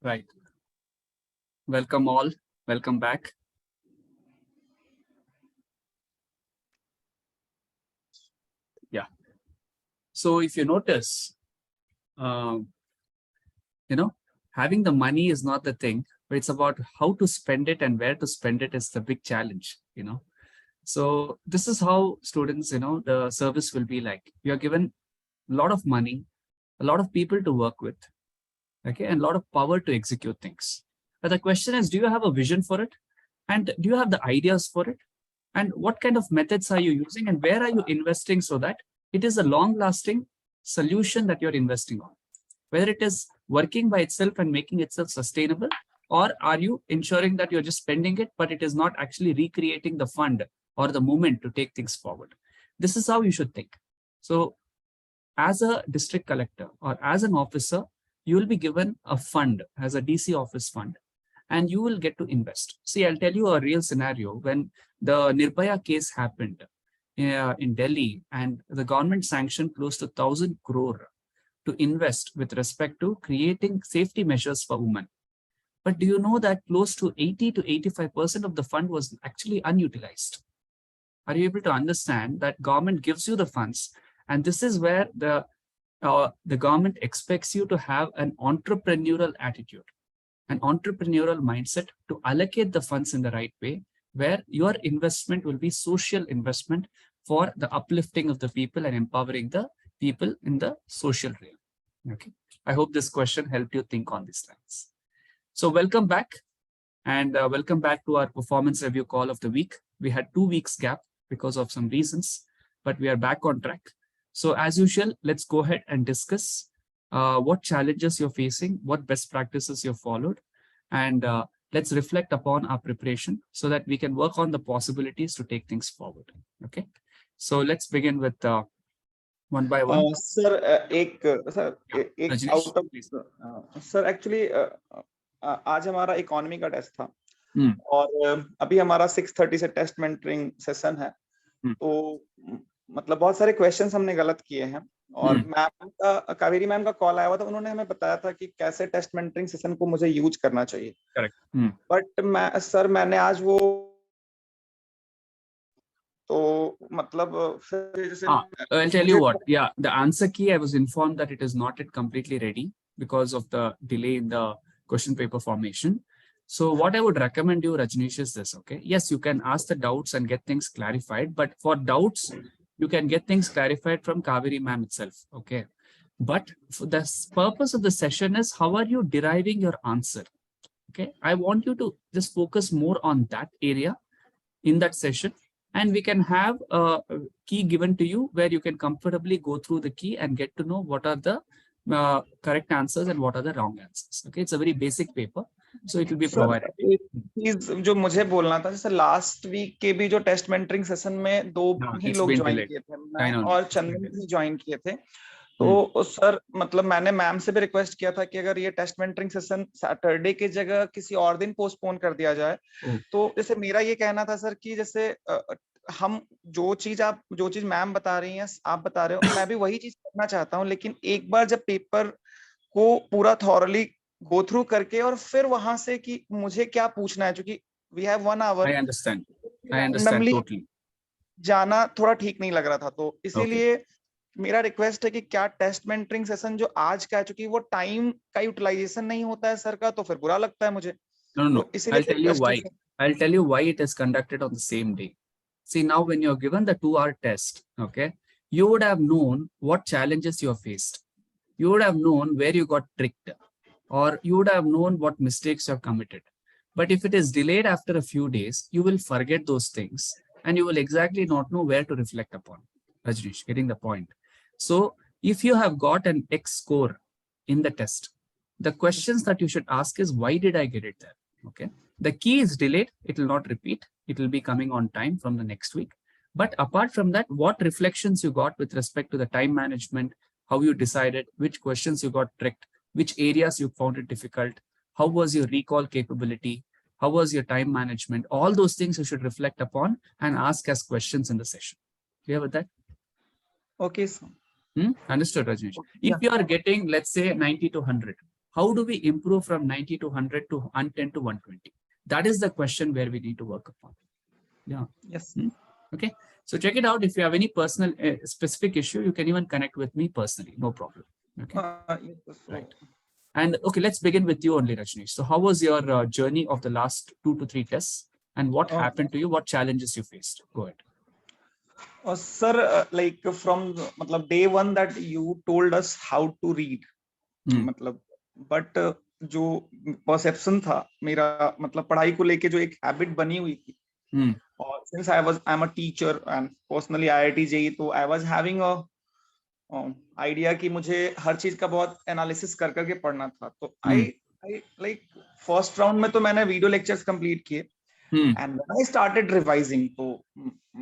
Right. Welcome all. Welcome back. Yeah. So if you notice, um, having the money is not the thing, but it's about how to spend it and where to spend it is the big challenge. So this is how students, the service will be like. You're given a lot of money, a lot of people to work with, okay, and a lot of power to execute things. But the question is, do you have a vision for it? And do you have the ideas for it? And what kind of methods are you using and where are you investing so that it is a long lasting solution that you're investing on? Whether it is working by itself and making itself sustainable, or are you ensuring that you're just spending it, but it is not actually recreating the fund or the movement to take things forward? This is how you should think. So as a district collector or as an officer, you will be given a fund as a DC office fund and you will get to invest. See, I'll tell you a real scenario. When the Nirbhaya case happened in Delhi and the government sanctioned close to 1,000 crore to invest with respect to creating safety measures for women. But do you know that close to 80 to 85% of the fund was actually unutilized? Are you able to understand that government gives you the funds? And this is where the government expects you to have an entrepreneurial attitude, an entrepreneurial mindset to allocate the funds in the right way, where your investment will be social investment for the uplifting of the people and empowering the people in the social realm. Okay. I hope this question helped you think on these lines. So welcome back and welcome back to our performance review call of the week. We had 2 weeks gap because of some reasons, but we are back on track. So as usual, let's go ahead and discuss what challenges you're facing, what best practices you've followed, and let's reflect upon our preparation so that we can work on the possibilities to take things forward. Okay. So let's begin with one by one. Sir एक Rajneesh, out of please. Sir actually आज हमारा economy का test था Hmm. और अभी हमारा 6:30 से test mentoring session है तो मतलब बहुत सारे क्वेश्चंस हमने गलत किए हैं और मैम का कावेरी मैम का कॉल आया हुआ था, उन्होंने हमें बताया था कि कैसे टेस्ट मेंटरिंग सेशन को मुझे यूज करना चाहिए। Correct. बट मैंने आज वो तो मतलब I'll tell you what. Yeah, the answer key, I was informed that it is not yet completely ready because of the delay in the question paper formation. So what I would recommend you, Rajneesh, is this, okay? Yes, you can ask the doubts and get things clarified, but for doubts, you can get things clarified from Kaveri ma'am itself, okay? But for the purpose of the session is how are you deriving your answer, okay? I want you to just focus more on that area in that session, and we can have a key given to you where you can comfortably go through the key and get to know what are the correct answers and what are the wrong answers. Okay, it's a very basic paper, so it will be provided. चीज जो मुझे बोलना था, जैसे last week के भी जो test mentoring session में 2 ही लोग ज्वाइन किए थे, मैं और चंदन ही ज्वाइन किए थे। तो सर मतलब मैंने मैम से भी रिक्वेस्ट किया था कि अगर ये टेस्ट मेंटरिंग सेशन सैटरडे की जगह किसी और दिन पोस्टपोन कर दिया जाए। तो जैसे मेरा ये कहना था सर कि जैसे हम जो चीज मैम बता रही हैं, आप बता रहे हो, मैं भी वही चीज करना चाहता हूँ, लेकिन एक बार जब पेपर को पूरा थॉरली गो थ्रू करके और फिर वहां से कि मुझे क्या पूछना है, क्योंकि we have 1 hour. I understand totally. जाना थोड़ा ठीक नहीं लग रहा था, तो इसीलिए मेरा रिक्वेस्ट है कि क्या टेस्ट मेंटरिंग सेशन जो आज का है, चूंकि वो टाइम का यूटिलाइजेशन नहीं होता है सर का, तो फिर बुरा लगता है मुझे। No. I'll tell you why it is conducted on the same day. See, now when you're given the 2-hour test, okay, you would have known what challenges you have faced. You would have known where you got tricked, or you would have known what mistakes you have committed. But if it is delayed after a few days, you will forget those things and you will exactly not know where to reflect upon. Rajneesh, getting the point. So if you have got an X score in the test, the questions that you should ask is, why did I get it there? Okay. The key is delayed. It will not repeat. It will be coming on time from the next week. But apart from that, what reflections you got with respect to the time management, how you decided, which questions you got tricked, which areas you found it difficult, how was your recall capability, how was your time management, all those things you should reflect upon and ask as questions in the session. Clear with that? Okay, sir. Understood, Rajneesh. If you are getting, let's say, 90 to 100, how do we improve from 90 to 100 to 110 to 120? That is the question where we need to work upon. Yeah. Yes. Okay. So check it out. If you have any personal specific issue, you can even connect with me personally. No problem. Okay. Yes, right. And okay, let's begin with you only, Rajneesh. So how was your journey of the last 2 to 3 tests, and what happened to you? What challenges you faced? Go ahead. Sir, like from matlab day one that you told us how to read, मतलब but जो perception था मेरा मतलब पढ़ाई को लेके जो एक हैबिट बनी हुई थी, और since I am a teacher and personally IIT JEE, तो I was having a idea कि मुझे हर चीज का बहुत एनालिसिस कर करके पढ़ना था। तो आई लाइक फर्स्ट राउंड में तो मैंने वीडियो लेक्चर्स कंप्लीट किए, and when I started revising, तो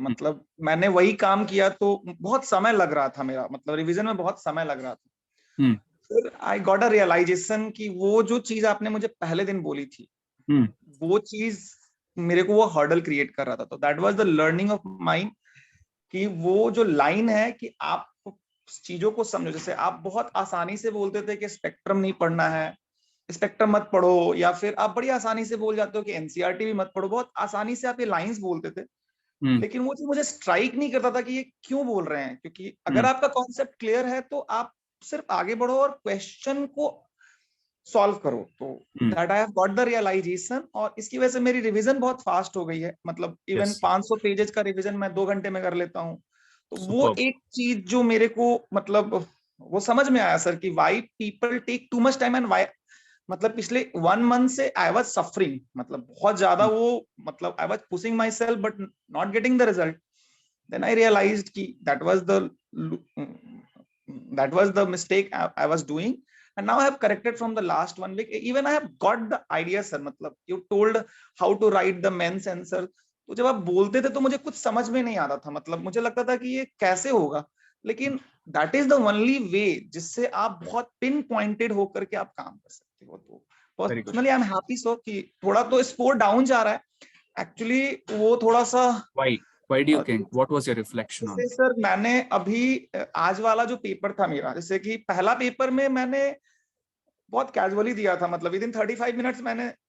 मतलब मैंने वही काम किया, तो बहुत समय लग रहा था मेरा, मतलब रिवीजन में बहुत समय लग रहा था। फिर आई गॉट अ रियलाइजेशन कि वो जो चीज आपने मुझे पहले दिन बोली थी, वो चीज मेरे को वो हर्डल क्रिएट कर रहा था। तो that was the learning of mind कि वो जो लाइन है कि आप चीजों को समझो। जैसे आप बहुत आसानी से बोलते थे कि स्पेक्ट्रम नहीं पढ़ना है, स्पेक्ट्रम मत पढ़ो, या फिर आप बड़ी आसानी से बोल जाते हो कि एनसीईआरटी भी मत पढ़ो। बहुत आसानी से आप ये लाइंस बोलते थे, लेकिन वो चीज मुझे स्ट्राइक नहीं करता था कि ये क्यों बोल रहे हैं। क्योंकि अगर आपका कॉन्सेप्ट क्लियर है तो आप सिर्फ आगे बढ़ो और क्वेश्चन को सॉल्व करो। तो that I have got the realisation, और इसकी वजह से मेरी रिवीजन बहुत फास्ट हो गई है। मतलब इवन 500 पेजेस का रिवीजन मैं 2 घंटे में कर लेता हूँ। तो वो एक चीज जो मेरे को मतलब वो समझ में आया सर कि why people take too much time, and why मतलब पिछले 1 मंथ से आई वाज सफरिंग, मतलब बहुत ज्यादा वो, मतलब I was pushing myself but not getting the result. Then I realised कि that was the mistake I was doing, and now I have corrected from the last 1 week. Even I have got the idea sir, मतलब you told how to write the men's answer, तो जब आप बोलते थे तो मुझे कुछ समझ में नहीं आता था। मतलब मुझे लगता था कि ये कैसे होगा, लेकिन that is the only way जिससे आप बहुत पिन पॉइंटेड होकर के आप काम कर सकते हो। तो personally I am happy so कि थोड़ा तो स्कोर डाउन जा रहा है एक्चुअली। वो थोड़ा सा Why do you think? What was your reflection on? Sir मैंने अभी आज वाला जो पेपर था मेरा, जैसे कि पहला पेपर में मैंने बहुत कैजुअली दिया था, मतलब विद इन 35 मिनट्स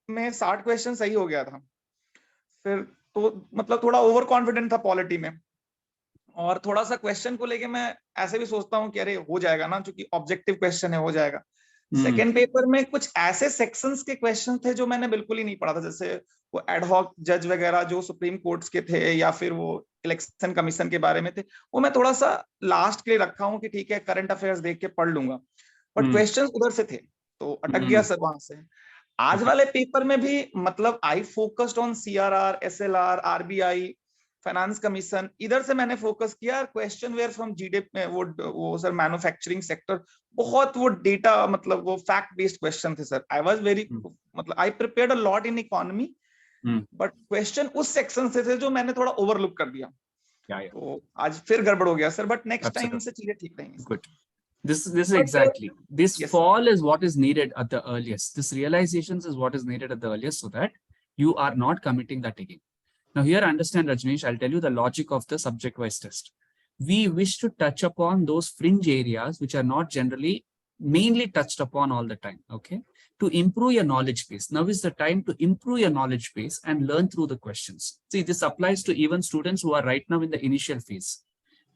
मैं 60 क्वेश्चन सही हो गया था। फिर तो मतलब थोड़ा ओवर कॉन्फिडेंट था पॉलिटी में, और थोड़ा सा क्वेश्चन को लेके मैं ऐसे भी सोचता हूँ कि अरे हो जाएगा ना, क्योंकि ऑब्जेक्टिव क्वेश्चन है, हो जाएगा। सेकेंड पेपर में कुछ ऐसे सेक्शंस के क्वेश्चन थे जो मैंने बिल्कुल ही नहीं पढ़ा था, जैसे वो एडहॉक जज वगैरह जो सुप्रीम कोर्ट्स के थे, या फिर वो इलेक्शन कमीशन के बारे में थे। वो मैं थोड़ा सा लास्ट के लिए रखा हूँ कि ठीक है करंट अफेयर्स देख के पढ़ लूंगा, बट क्वेश्चन उधर से थे तो अटक गया सर वहां से। आज वाले पेपर में भी मतलब I focused on CRR, SLR, RBI, finance commission, इधर से मैंने फोकस किया। क्वेश्चन वेयर फ्रॉम जीडीपी में वो सर मैन्युफैक्चरिंग सेक्टर, बहुत वो डेटा मतलब वो फैक्ट बेस्ड क्वेश्चन थे सर। आई वाज वेरी मतलब आई prepared a lot in economy, but question उस सेक्शन से थे जो मैंने थोड़ा ओवरलुक कर दिया। तो आज फिर गड़बड़ हो गया सर, बट नेक्स्ट टाइम से चीजें ठीक रहेंगी। Good. This is exactly. This fall is what is needed at the earliest. This realizations is what is needed at the earliest, so that you are not committing that again. Now here, understand, Rajneesh, I'll tell you the logic of the subject-wise test. We wish to touch upon those fringe areas which are not generally mainly touched upon all the time, okay? To improve your knowledge base. Now is the time to improve your knowledge base and learn through the questions. See, this applies to even students who are right now in the initial phase.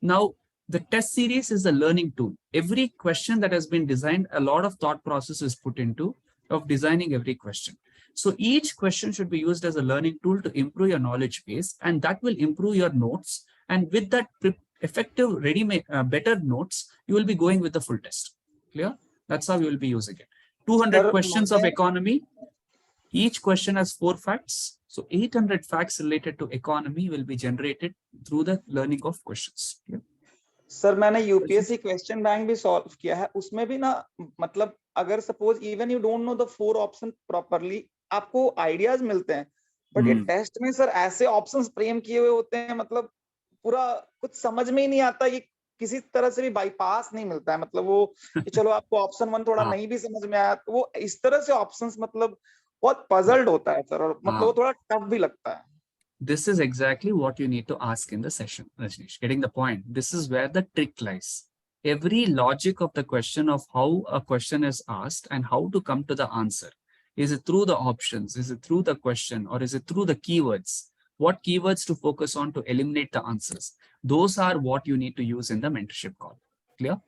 Now, the test series is a learning tool. Every question that has been designed, a lot of thought process is put into of designing every question. So each question should be used as a learning tool to improve your knowledge base, and that will improve your notes. And with that effective, better notes, you will be going with the full test. Clear? That's how you will be using it. 200 questions of economy. Each question has 4 facts. So 800 facts related to economy will be generated through the learning of questions. Clear? Sir मैंने UPSC question bank भी solve किया है, उसमें भी ना मतलब अगर suppose even you don't know the 4 option properly, आपको आइडियाज मिलते हैं, बट ये टेस्ट में सर ऐसे ऑप्शंस फ्रेम किए हुए होते हैं, मतलब पूरा कुछ समझ में ही नहीं आता, ये किसी तरह से भी बाईपास नहीं मिलता है। मतलब वो कि चलो आपको ऑप्शन 1 थोड़ा नहीं भी समझ में आया, तो वो इस तरह से ऑप्शंस मतलब बहुत पजल्ड होता है सर, और मतलब वो थोड़ा टफ भी लगता है। This is exactly what you need to ask in the session, Rajneesh. Getting the point. This is where the trick lies. every logic of the question of how a question is asked and how to come to the answer. Is it through the options? Is it through the question? Or is it through the keywords? What keywords to focus on to eliminate the answers? Those are what you need to use in the mentorship call. Clear?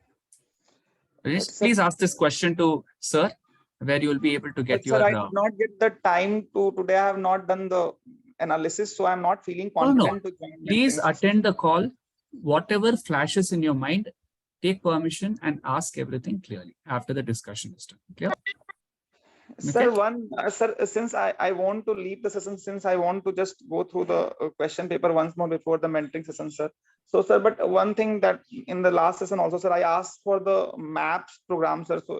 Please ask this question to sir, where you will be able to get your... Sir, I did not get the time to today. I have not done the analysis, so I'm not feeling confident to join. Please attend the call. Whatever flashes in your mind, take permission and ask everything clearly after the discussion is done. Clear? Sir, sir, since I want to leave the session, since I want to just go through the question paper once more before the mentoring session, sir. So, sir, but one thing that in the last session also, sir, I asked for the maps program, sir. So,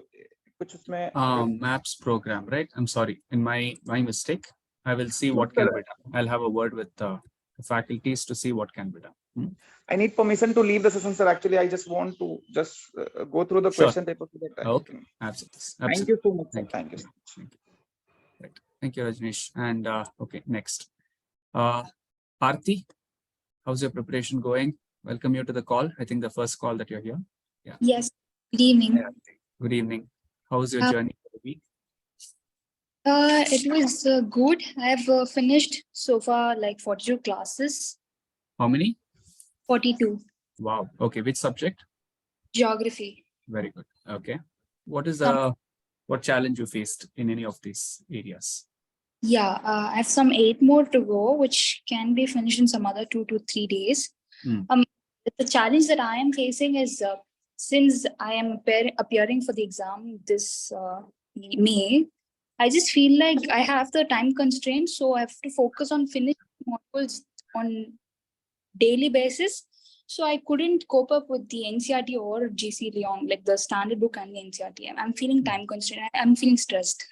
which is maps program, right? I'm sorry, in my mistake. I will see what can be done. I'll have a word with the faculties to see what can be done. I need permission to leave the session, sir. Actually, I just want to go through the question paper. Okay, absolutely. Thank you so much, sir. Thank you. Right. Thank you, Rajneesh. And okay, next. Aarti, how's your preparation going? Welcome you to the call. I think the first call that you're here. Yeah. Yes. Good evening. Yeah. Good evening. How's your journey for the week? It was good. I've finished so far like 42 classes. How many? 42. Wow. Okay. Which subject? Geography. Very good. Okay. What is what challenge you faced in any of these areas? Yeah, I have some 8 more to go, which can be finished in some other 2 to 3 days. The challenge that I am facing is since I am appearing for the exam this May, I just feel like I have the time constraint, so I have to focus on finishing modules on daily basis. So I couldn't cope up with the NCERT or GC Leon, like the standard book and the NCERT. I'm feeling time constraint. I'm feeling stressed.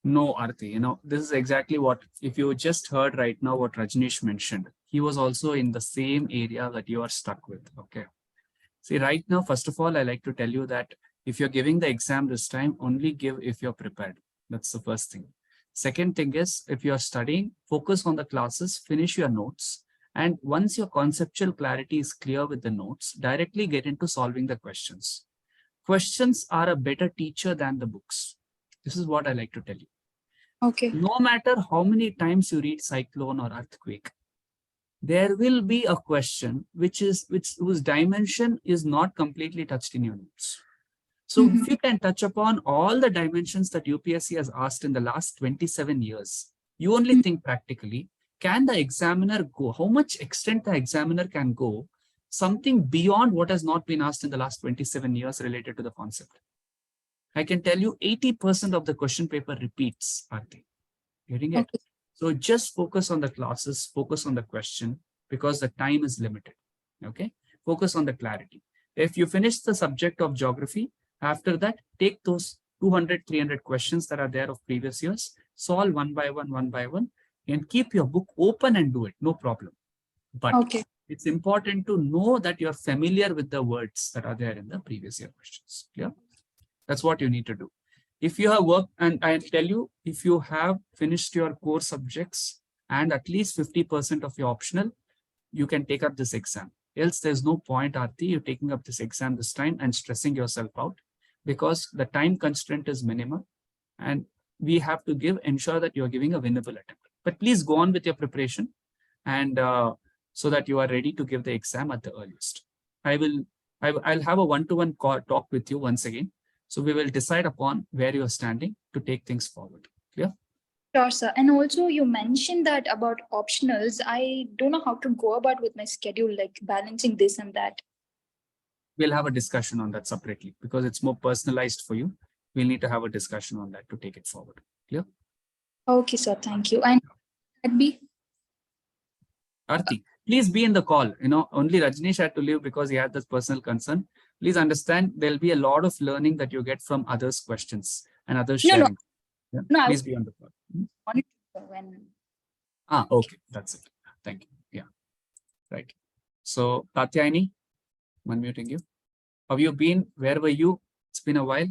No, Aarti, this is exactly what, if you just heard right now what Rajneesh mentioned, he was also in the same area that you are stuck with. Okay. See, right now, first of all, I like to tell you that if you're giving the exam this time, only give if you're prepared. That's the first thing. Second thing is, if you're studying, focus on the classes, finish your notes. And once your conceptual clarity is clear with the notes, directly get into solving the questions. Questions are a better teacher than the books. This is what I like to tell you. Okay. No matter how many times you read cyclone or earthquake, there will be a question whose dimension is not completely touched in your notes. So if you can touch upon all the dimensions that UPSC has asked in the last 27 years, you only think practically, can the examiner go, how much extent the examiner can go, something beyond what has not been asked in the last 27 years related to the concept. I can tell you 80% of the question paper repeats, Aarti. Getting it? Okay. So just focus on the classes, focus on the question, because the time is limited. Okay? Focus on the clarity. If you finish the subject of geography, after that, take those 200, 300 questions that are there of previous years, solve one by one, and keep your book open and do it. No problem. But it's important to know that you're familiar with the words that are there in the previous year questions. Yeah? That's what you need to do. If you have worked, and I tell you, if you have finished your core subjects and at least 50% of your optional, you can take up this exam. Else there's no point, Aarti, you taking up this exam this time and stressing yourself out, because the time constraint is minimal and we have to ensure that you're giving a winnable attempt. But please go on with your preparation, and so that you are ready to give the exam at the earliest. I'll have a one-to-one talk with you once again. So we will decide upon where you're standing to take things forward. Clear? Sure, sir. And also you mentioned that about optionals. I don't know how to go about with my schedule, like balancing this and that. We'll have a discussion on that separately because it's more personalized for you. We'll need to have a discussion on that to take it forward. Clear? Okay, sir. Thank you. And Aarti, please be in the call. Only Rajneesh had to leave because he had this personal concern. Please understand, there'll be a lot of learning that you get from others' questions and others sharing. Yeah? No, please be on the call. Okay, that's it. Thank you. Yeah, right. So, Tatyayani, unmuting you. How have you been? Where were you? It's been a while.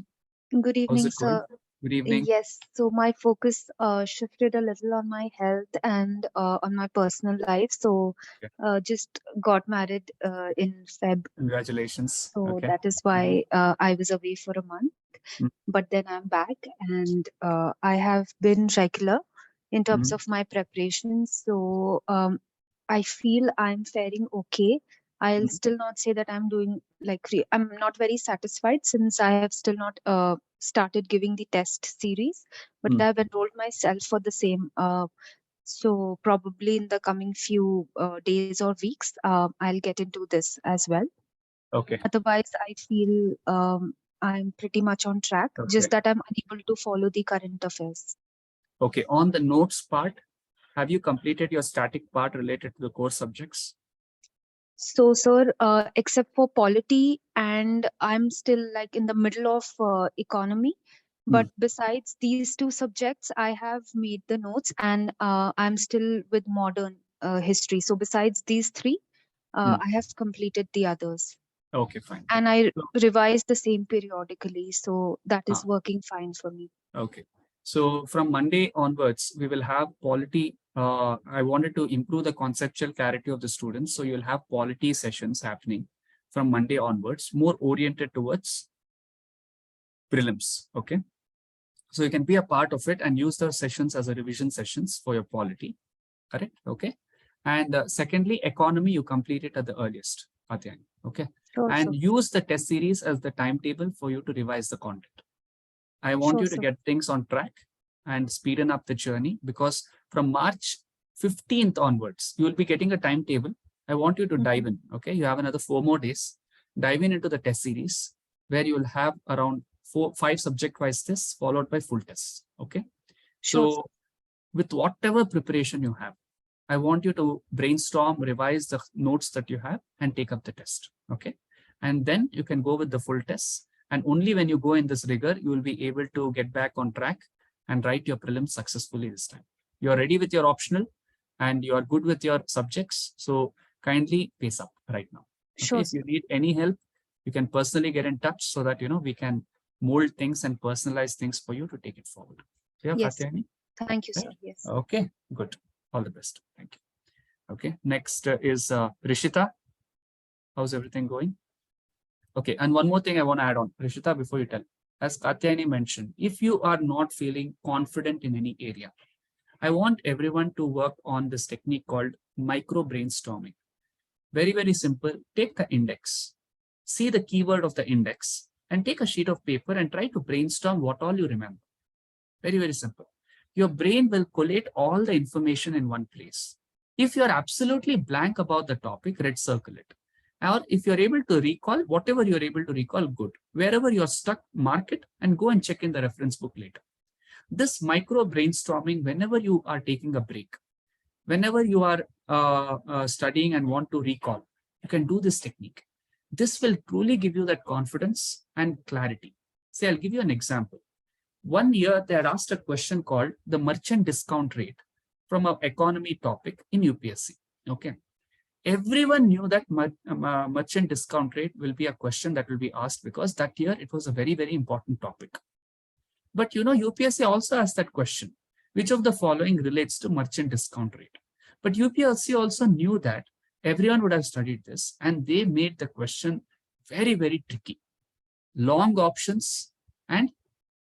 Good evening, sir. Good evening. Yes, so my focus shifted a little on my health and on my personal life. So just got married in Feb. Congratulations. So Okay. that is why I was away for a month. But then I'm back, and I have been regular in terms of my preparations. So I feel I'm faring okay. I'll still not say that I'm doing I'm not very satisfied, since I have still not started giving the test series, but I've enrolled myself for the same. So probably in the coming few days or weeks, I'll get into this as well. Okay. Otherwise, I feel I'm pretty much on track, just that I'm unable to follow the current affairs. Okay. On the notes part, have you completed your static part related to the core subjects? So, sir, except for polity, and I'm still like in the middle of economy. But besides these two subjects, I have made the notes, and I'm still with modern history. So besides these three, I have completed the others. Okay, fine. And I revise the same periodically. So that is working fine for me. Okay. So from Monday onwards, we will have polity. I wanted to improve the conceptual clarity of the students. So you'll have polity sessions happening from Monday onwards, more oriented towards prelims. Okay. So you can be a part of it and use those sessions as a revision sessions for your polity. Correct? Okay. And secondly, economy, you complete it at the earliest. Okay. And use the test series as the timetable for you to revise the content. I want you to get things on track and speeden up the journey, because from March 15th onwards, you will be getting a timetable. I want you to dive in. Okay. You have another 4 more days. Dive into the test series where you will have around 4-5 subject-wise tests followed by full tests. Okay. So with whatever preparation you have, I want you to brainstorm, revise the notes that you have and take up the test. Okay. And then you can go with the full tests. And only when you go in this rigor, you will be able to get back on track and write your prelims successfully this time. You're ready with your optional and you are good with your subjects. So kindly pace up right now. Okay. If you need any help, you can personally get in touch so that, we can mold things and personalize things for you to take it forward. Yes. Thank you, sir. Yes. Okay, good. All the best. Thank you. Okay, next is Rishita. How's everything going? Okay, and one more thing I want to add on, Rishita, before you tell. As Katyayani mentioned, if you are not feeling confident in any area, I want everyone to work on this technique called micro brainstorming. Very, very simple. Take the index, see the keyword of the index, and take a sheet of paper and try to brainstorm what all you remember. Very, very simple. Your brain will collate all the information in one place. If you're absolutely blank about the topic, red circle it. Or if you're able to recall, whatever you're able to recall, good. Wherever you're stuck, mark it and go and check in the reference book later. This micro brainstorming, whenever you are taking a break, whenever you are studying and want to recall, you can do this technique. This will truly give you that confidence and clarity. Say, I'll give you an example. One year, they had asked a question called the merchant discount rate from an economy topic in UPSC. Okay. Everyone knew that merchant discount rate will be a question that will be asked because that year it was a very, very important topic. But UPSC also asked that question. Which of the following relates to merchant discount rate? But UPSC also knew that everyone would have studied this and they made the question very, very tricky. Long options and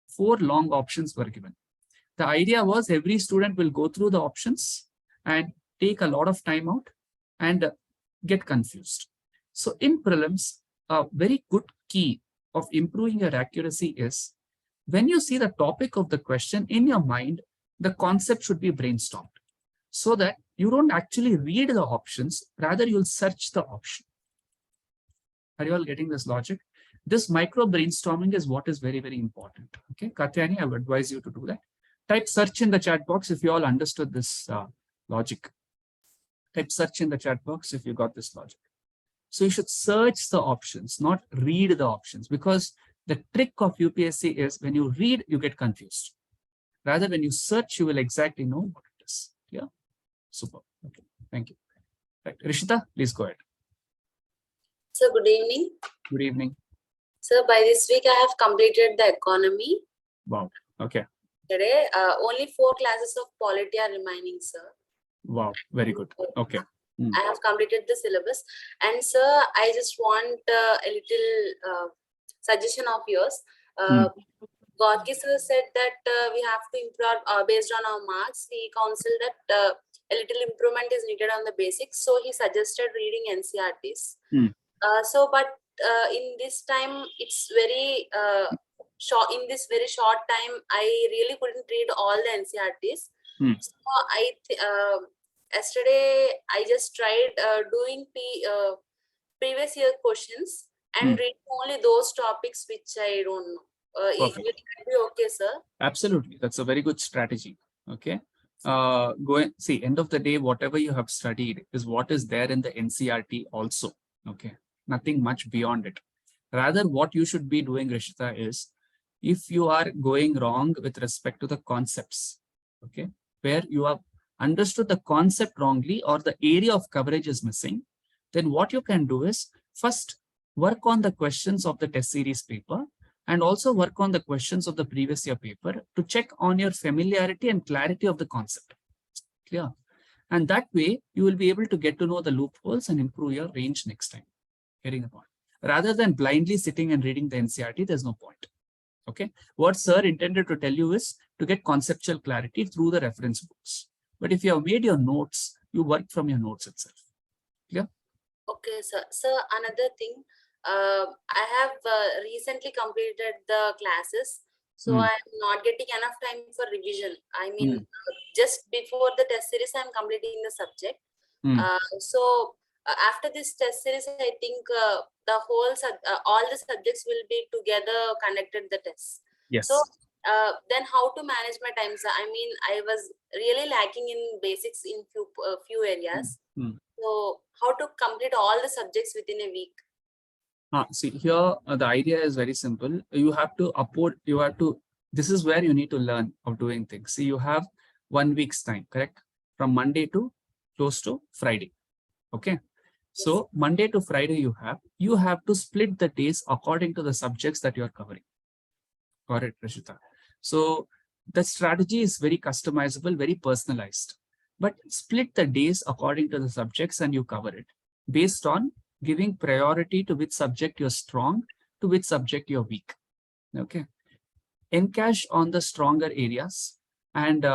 4 long options were given. The idea was every student will go through the options and take a lot of time out and get confused. So in prelims, a very good key of improving your accuracy is when you see the topic of the question in your mind, the concept should be brainstormed so that you don't actually read the options, rather you'll search the option. Are you all getting this logic? This micro brainstorming is what is very, very important. Okay, Katyayani, I would advise you to do that. Type search in the chat box if you all understood this logic. Type search in the chat box if you got this logic. So you should search the options, not read the options, because the trick of UPSC is when you read, you get confused. Rather, when you search, you will exactly know what it is. Yeah, super. Okay, thank you. Right. Rishita, please go ahead. Sir, good evening. Good evening. Sir, by this week, I have completed the economy. Wow. Okay. Today, only 4 classes of polity are remaining, sir. Wow, very good. Okay. I have completed the syllabus. And sir, I just want a little suggestion of yours. Gorky sir said that we have to improve based on our marks. He counseled that a little improvement is needed on the basics. So he suggested reading NCRTs. But in this time, it's very short. In this very short time, I really couldn't read all the NCRTs. So yesterday I just tried doing previous year questions and reading only those topics which I don't know. Will it be okay, sir? Absolutely, that's a very good strategy. Okay. See, end of the day, whatever you have studied is what is there in the NCRT also. Okay, nothing much beyond it. Rather, what you should be doing, Rishita, is if you are going wrong with respect to the concepts, okay, where you have understood the concept wrongly or the area of coverage is missing, then what you can do is first work on the questions of the test series paper and also work on the questions of the previous year paper to check on your familiarity and clarity of the concept. Clear? And that way, you will be able to get to know the loopholes and improve your range next time. Getting the point. Rather than blindly sitting and reading the NCRT, there's no point. Okay. What sir intended to tell you is to get conceptual clarity through the reference books. But if you have made your notes, you work from your notes itself. Clear? Okay, sir. Sir, another thing. I have recently completed the classes, so I'm not getting enough time for revision. I mean, just before the test series, I'm completing the subject. After this test series, I think the whole all the subjects will be together conducted the tests. Yes. So then, how to manage my time, sir? I mean, I was really lacking in basics in few areas. So how to complete all the subjects within a week? See, here the idea is very simple. You have to this is where you need to learn of doing things. See, you have 1 week's time, correct? From Monday to close to Friday. Okay. Yes. So Monday to Friday you have to split the days according to the subjects that you are covering. Got it, Rashita? So the strategy is very customizable, very personalized. But split the days according to the subjects and you cover it based on giving priority to which subject you're strong, to which subject you're weak. Okay. Encash on the stronger areas and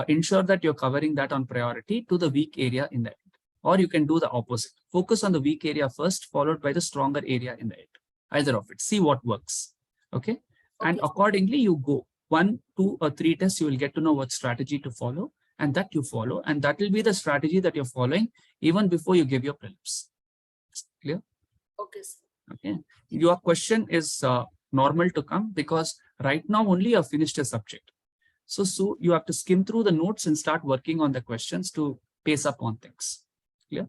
ensure that you're covering that on priority to the weak area in the end. Or you can do the opposite. Focus on the weak area first, followed by the stronger area in the end. Either of it. See what works. Okay. And accordingly, you go 1, 2, or 3 tests, you will get to know what strategy to follow, and that you follow. And that will be the strategy that you're following even before you give your prelims. Clear? Okay, sir. Okay. Your question is normal to come because right now only you have finished a subject. So you have to skim through the notes and start working on the questions to pace up on things. Clear?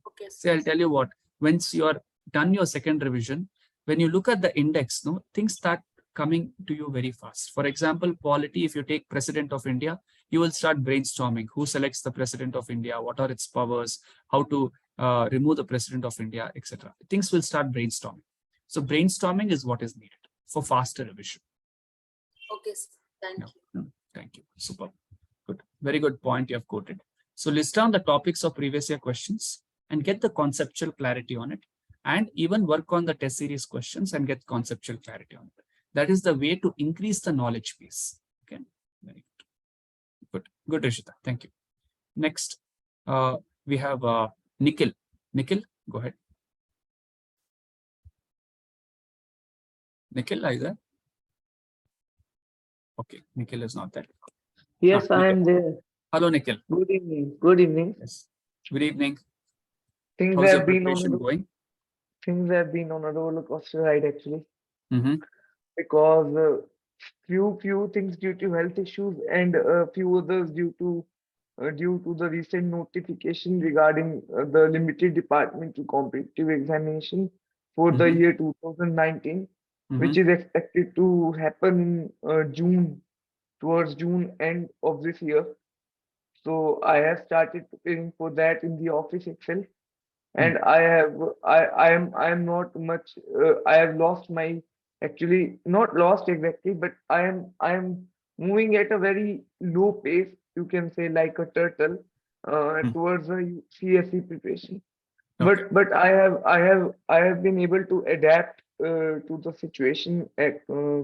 Okay, sir. So I'll tell you what, once you're done your second revision, when you look at the index, things start coming to you very fast. For example, polity, if you take President of India, you will start brainstorming who selects the President of India, what are its powers, how to remove the President of India, etc. Things will start brainstorming. So brainstorming is what is needed for faster revision. Okay, sir. Thank you. Thank you. Super. Good. Very good point you have quoted. So list down the topics of previous year questions and get the conceptual clarity on it, and even work on the test series questions and get conceptual clarity on it. That is the way to increase the knowledge base. Okay. Very good. Good, Rishita. Thank you. Next, we have Nikhil. Nikhil, go ahead. Nikhil, are you there? Okay, Nikhil is not there. Yes, I am there. Hello, Nikhil. Good evening. Good evening. Yes. Good evening. Things How's have your been on preparation going? Things have been on a roller coaster ride actually, Mm-hmm. because few things due to health issues and a few others due to the recent notification regarding the limited departmental competitive examination for the year 2019, which is expected to happen in towards June end of this year. So I have started preparing for that in the office itself, and I am not much. I have lost my actually not lost exactly, but I am moving at a very low pace, you can say, like a turtle towards a CSE preparation. Okay. But I have been able to adapt to the situation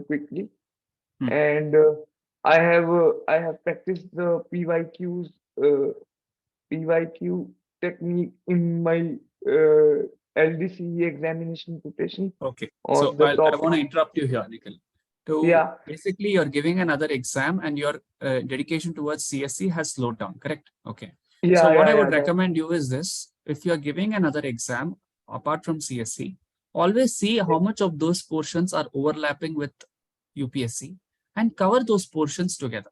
quickly, and I have practiced the PYQ technique in my LDCE examination preparation Okay. So on the I want topic. to interrupt you here, Nikhil. To Yeah, basically, you're giving another exam and your dedication towards CSC has slowed down, correct? Okay. So yeah, what yeah, I yeah. would recommend you is this: if you're giving another exam apart from CSC, always see how much of those portions are overlapping with UPSC and cover those portions together.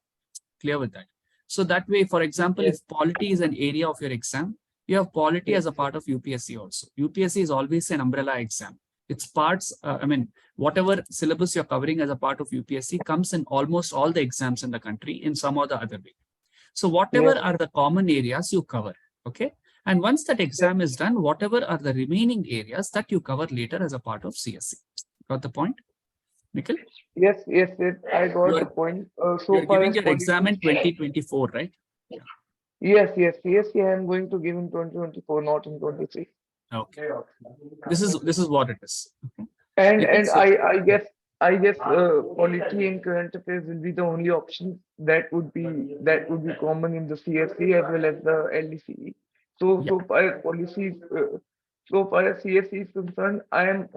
Clear with that? So that way, for example, Yes, if polity is an area of your exam, you have polity yes, as a part of UPSC also. UPSC is always an umbrella exam. Its parts, whatever syllabus you're covering as a part of UPSC comes in almost all the exams in the country in some or the other way. So whatever yes, are the common areas you cover, okay? And once that yes, exam is done, whatever are the remaining areas that you cover later as a part of CSC. Got the point, Nikhil? yes, yes, yes. I got the You're, point. So you're far giving as your exam politics, in 2024, right? Yeah. yes, yes, yes, yeah, I'm going to give in 2024, not in 23. Okay. This is what it is. Okay. And Nikhil, and so I guess polity and current affairs will be the only option that would be common in the CSC as well as the LDCE. So yeah, so far as policies, so far as CSC is concerned, I am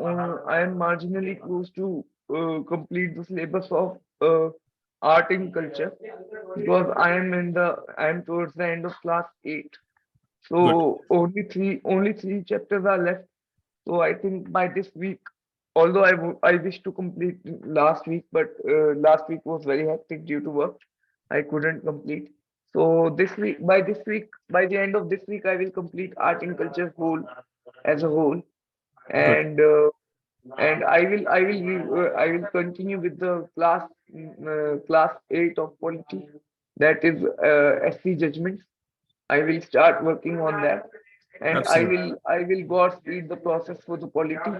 marginally close to complete the syllabus of art and culture, because I am towards the end of class 8. good. So only three chapters are left. So I think by this week, although I wish to complete last week, but last week was very hectic due to work. I couldn't complete. So by the end of this week, I will complete art and culture whole as a whole, Good. and I will continue with the class 8 of polity, that is SC judgments. I will start working on that, and I Absolutely. will I will God speed the process for the polity,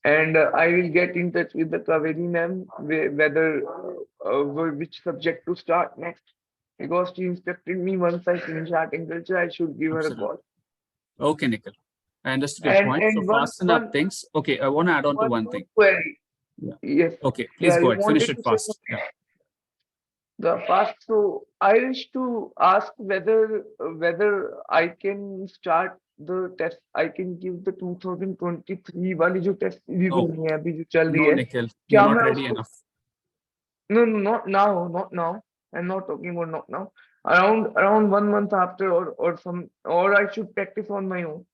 and I will get in touch with the Kaveri ma'am whether which subject to start next, because she instructed me once I finish art and culture I should give her a Absolutely. call. Okay, Nikhil. I understood your And point. So and one fasten up one things. Okay, I want to add on to one one more thing. query. Yeah. Yes. Okay, please Yeah, go you ahead. Finish wanted it to say fast. something? Yeah. The first, so I wish to ask whether I can start the test. I can give the 2023 वाली जो test series No, होनी है अभी जो चल रही no, है, Nikhil, you're क्या not मैं ready उसको? enough. No, no, not now, not now. I'm not talking about not now. Around 1 month after, or I should practice on my own.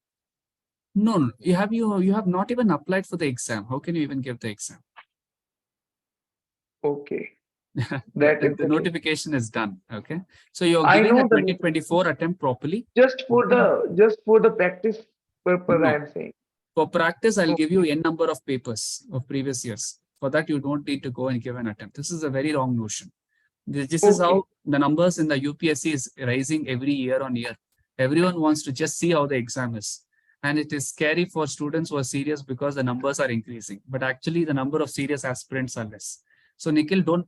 No, no, you have not even applied for the exam. How can you even give the exam? Okay, the, that the, is the the thing. notification is done. Okay. So you're I giving a know the 2024 attempt properly. just for the practice purpose. No. I'm saying. For practice, I'll give you Okay. n number of papers of previous years. For that, you don't need to go and give an attempt. This is a very wrong notion. This is Okay. how the numbers in the UPSC is rising every year on year. Everyone wants to just see how the exam is. And it is scary for students who are serious because the numbers are increasing. But actually, the number of serious aspirants are less. So Nikhil, don't,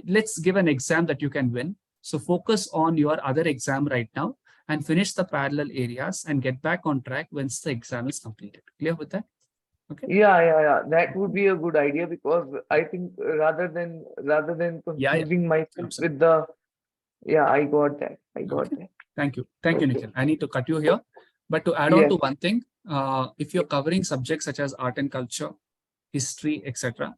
let's give an exam that you can win. So focus on your other exam right now and finish the parallel areas and get back on track once the exam is completed. Clear with that? Okay. Yeah. That would be a good idea, because I think rather than Yeah, yeah. confusing myself Absolutely. with the, yeah, I got that. I got Okay. that. Thank you. Thank you, Okay. Nikhil. I need to cut you here. But to add on Yes. to one thing, if you're covering subjects such as art and culture, history, etc.,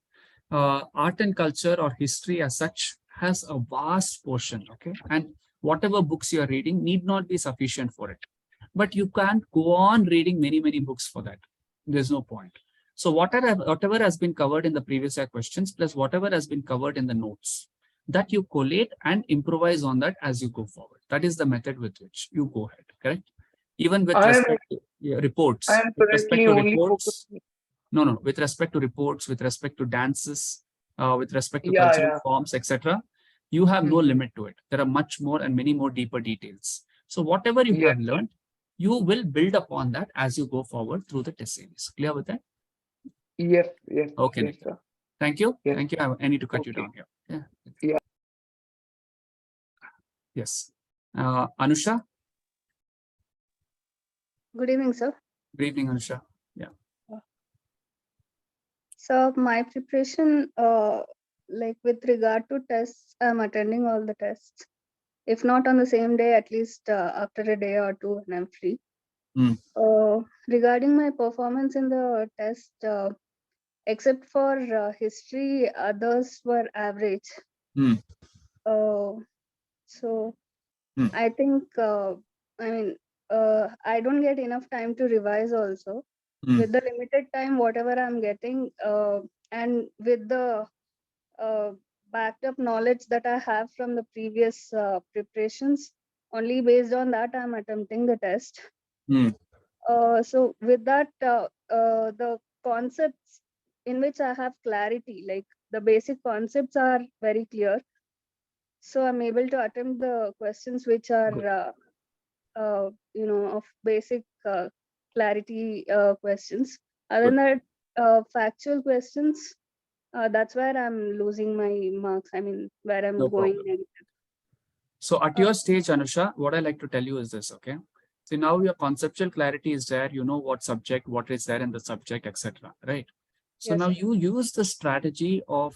art and culture or history as such has a vast portion, okay? And whatever books you're reading need not be sufficient for it. But you can't go on reading many, many books for that. There's no point. So whatever has been covered in the previous year questions, plus whatever has been covered in the notes, that you collate and improvise on that as you go forward. That is the method with which you go ahead, correct? Even with I am respect to I reports, am with respect currently to only reports, focusing. no, with respect to reports, with respect to dances, with respect to Yeah, cultural yeah. forms, etc., you have no Mhm. limit to it. There are much more and many more deeper details. So whatever you Yes. have learned, you will build upon that as you go forward through the test series. Clear with that? Yes, yes. Okay, yes, sir. Thank you. Yes. Thank you. I need to cut you Okay. down here. Yeah. Yeah. Yes. Anusha. Good evening, sir. Good evening, Anusha. Yeah. So my preparation, like with regard to tests, I'm attending all the tests. If not on the same day, at least after a day or two when I'm free. Regarding my performance in the test, except for history, others were average. So I think, I mean, I don't get enough time to revise also. With the limited time, whatever I'm getting, and with the backed up knowledge that I have from the previous preparations, only based on that I'm attempting the test. So with that, the concepts in which I have clarity, like the basic concepts are very clear. So I'm able to attempt the questions which are, of basic clarity questions. Other than that, factual questions, that's where I'm losing my marks. I mean, where I'm No going problem. negative. So at your stage, Anusha, what I like to tell you is this, okay? So now your conceptual clarity is there, you know what subject, what is there in the subject, etc. Right? So Yes, now sir. you use the strategy of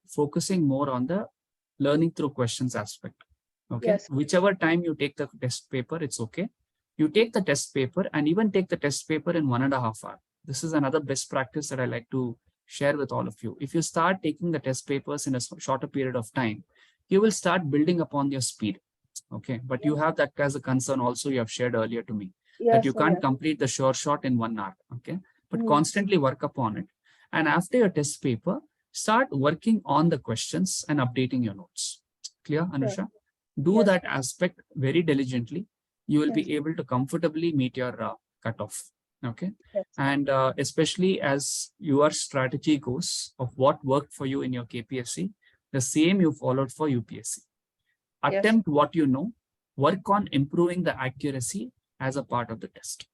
focusing more on the learning through questions aspect. Okay. Yes. Whichever time you take the test paper, it's okay. You take the test paper and even take the test paper in 1.5 hours. This is another best practice that I like to share with all of you. If you start taking the test papers in a shorter period of time, you will start building upon your speed. Okay. But you have that as a concern also you have shared earlier to me, that Yes, you sir, can't yes. complete the sure shot in 1 hour. Okay. But constantly work upon it. And after your test paper, start working on the questions and updating your notes. Clear, Anusha? Do Yes. that aspect very diligently. You will Yes. be able to comfortably meet your cutoff. Okay. Yes. And especially as your strategy goes of what worked for you in your KPSC, the same you followed for UPSC. Yes. Attempt what you know, work on improving the accuracy as a part of the test.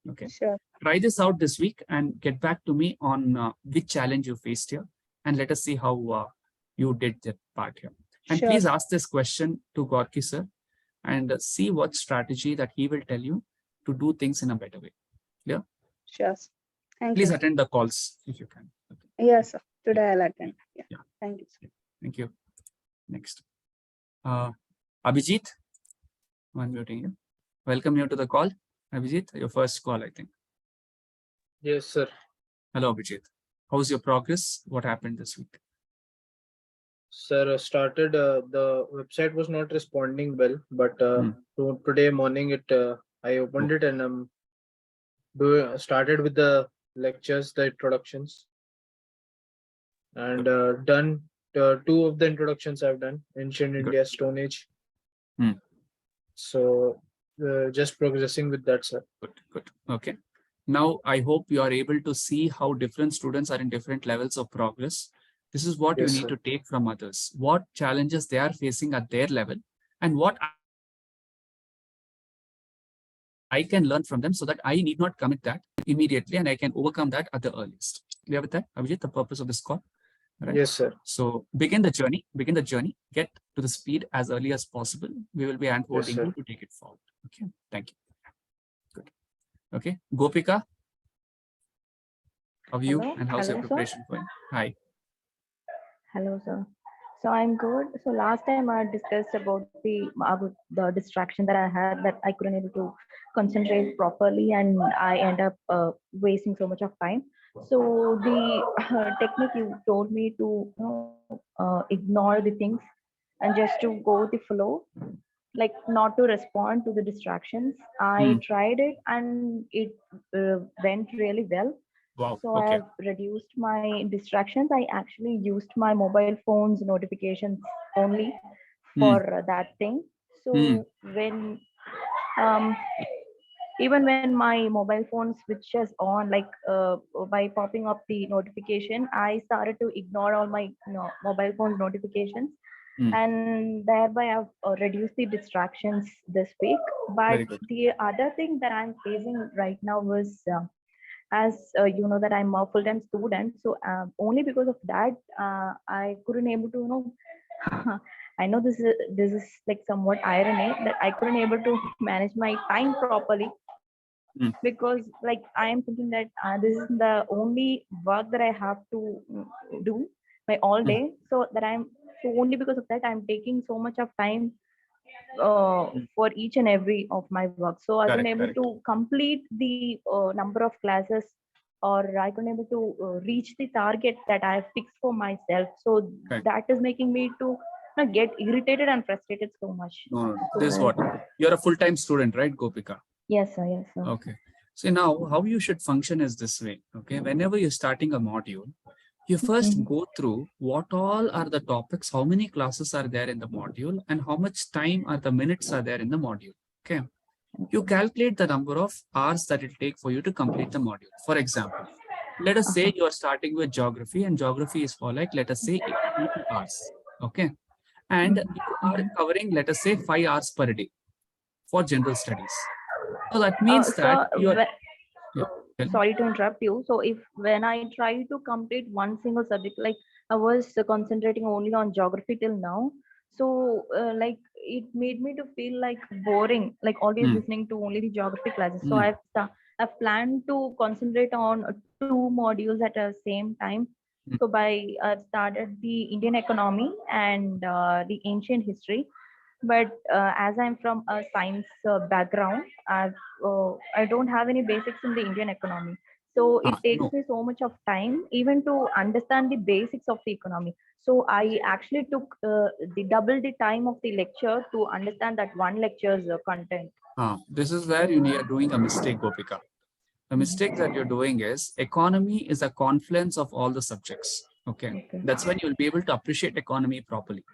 Okay. Sure. Try this out this week and get back to me on which challenge you faced here. And let us see how you did that part here. And Sure. please ask this question to Gorky sir and see what strategy that he will tell you to do things in a better way. Clear? Sure. Thank Please you. attend the calls if you can. Okay. Yes, sir. Today I'll attend. Yeah. Thank you, sir. Thank you. Next. Abhijit, unmuting you. Welcome you to the call. Abhijit, your first call, I think. Yes, sir. Hello, Abhijit. How's your progress? What happened this week? Sir, started the website was not responding well, but today morning I opened it and started with the lectures, the introductions, and done 2 of the introductions I've done, Ancient India, Stone Age. So just progressing with that, sir. Good. Okay. Now, I hope you are able to see how different students are in different levels of progress. This is what you need to take from others. What challenges they are facing at their level and what I can learn from them so that I need not commit that immediately and I can overcome that at the earliest. Clear with that, Abhijit, the purpose of this call? Right? Yes, sir. So begin the journey, get to the speed as early as possible. We will be handholding you to take it forward. Okay, thank you. Good. Okay, Gopika, how are you and how's your preparation going? Hi. Hello, sir. So I'm good. So last time I discussed about the distraction that I had, that I couldn't able to concentrate properly, and I end up wasting so much of time. So the technique you told me to ignore the things and just to go with the flow, like not to respond to the distractions. I tried it and it went really well. Wow. So I have reduced my distractions. I actually used my mobile phone's notifications only for that thing. So when even when my mobile phone switches on, like by popping up the notification, I started to ignore all my mobile phone notifications, and thereby I've reduced the distractions this week. But the other thing that I'm facing right now was as you know that I'm a full-time student, so only because of that I couldn't able to I know this is like somewhat irony that I couldn't able to manage my time properly, because like I am thinking that this is the only work that I have to do my all day, so that I'm so only because of that I'm taking so much of time for each and every of my work. So I couldn't able to complete the number of classes, or I couldn't able to reach the target that I have fixed for myself. So that is making me to get irritated and frustrated so much. No. This is what you're a full-time student, right, Gopika? Yes, sir. Yes, sir. Okay. So now how you should function is this way. Okay. Whenever you're starting a module, you first go through what all are the topics, how many classes are there in the module, and how much time or the minutes are there in the module. Okay. You calculate the number of hours that it take for you to complete the module. For example, let us say you are starting with geography, and geography is for like, let us say 80 hours. Okay. And you are covering, let us say 5 hours per day for general studies. So that means that you are... Sorry to interrupt you. So if when I try to complete one single subject, like I was concentrating only on geography till now, so like it made me to feel like boring, like always listening to only the geography classes. So I've planned to concentrate on 2 modules at the same time. So I've started the Indian economy and the ancient history. But as I'm from a science background, I don't have any basics in the Indian economy. So it takes me so much of time even to understand the basics of the economy. So I actually took the double the time of the lecture to understand that one lecture's content. This is where you are doing a mistake, Gopika. The mistake that you're doing is economy is a confluence of all the subjects. Okay. That's when you'll be able to appreciate economy properly.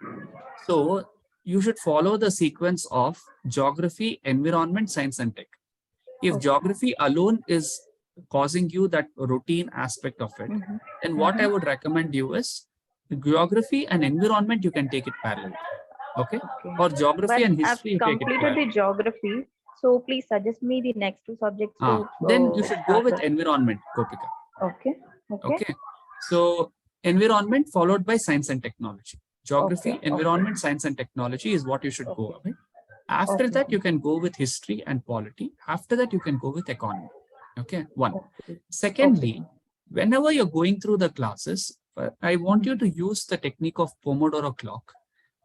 So you should follow the sequence of geography, environment, science, and tech. If geography alone is causing you that routine aspect of it, then what I would recommend you is geography and environment, you can take it parallel. Okay. Or geography and history, you take it parallel. I've completed the geography. So please suggest me the next 2 subjects. Then you should go with environment, Gopika. Okay. So environment followed by science and technology. Geography, environment, science, and technology is what you should go with. After that, you can go with history and polity. After that, you can go with economy. Okay, one. Secondly, whenever you're going through the classes, I want you to use the technique of Pomodoro clock.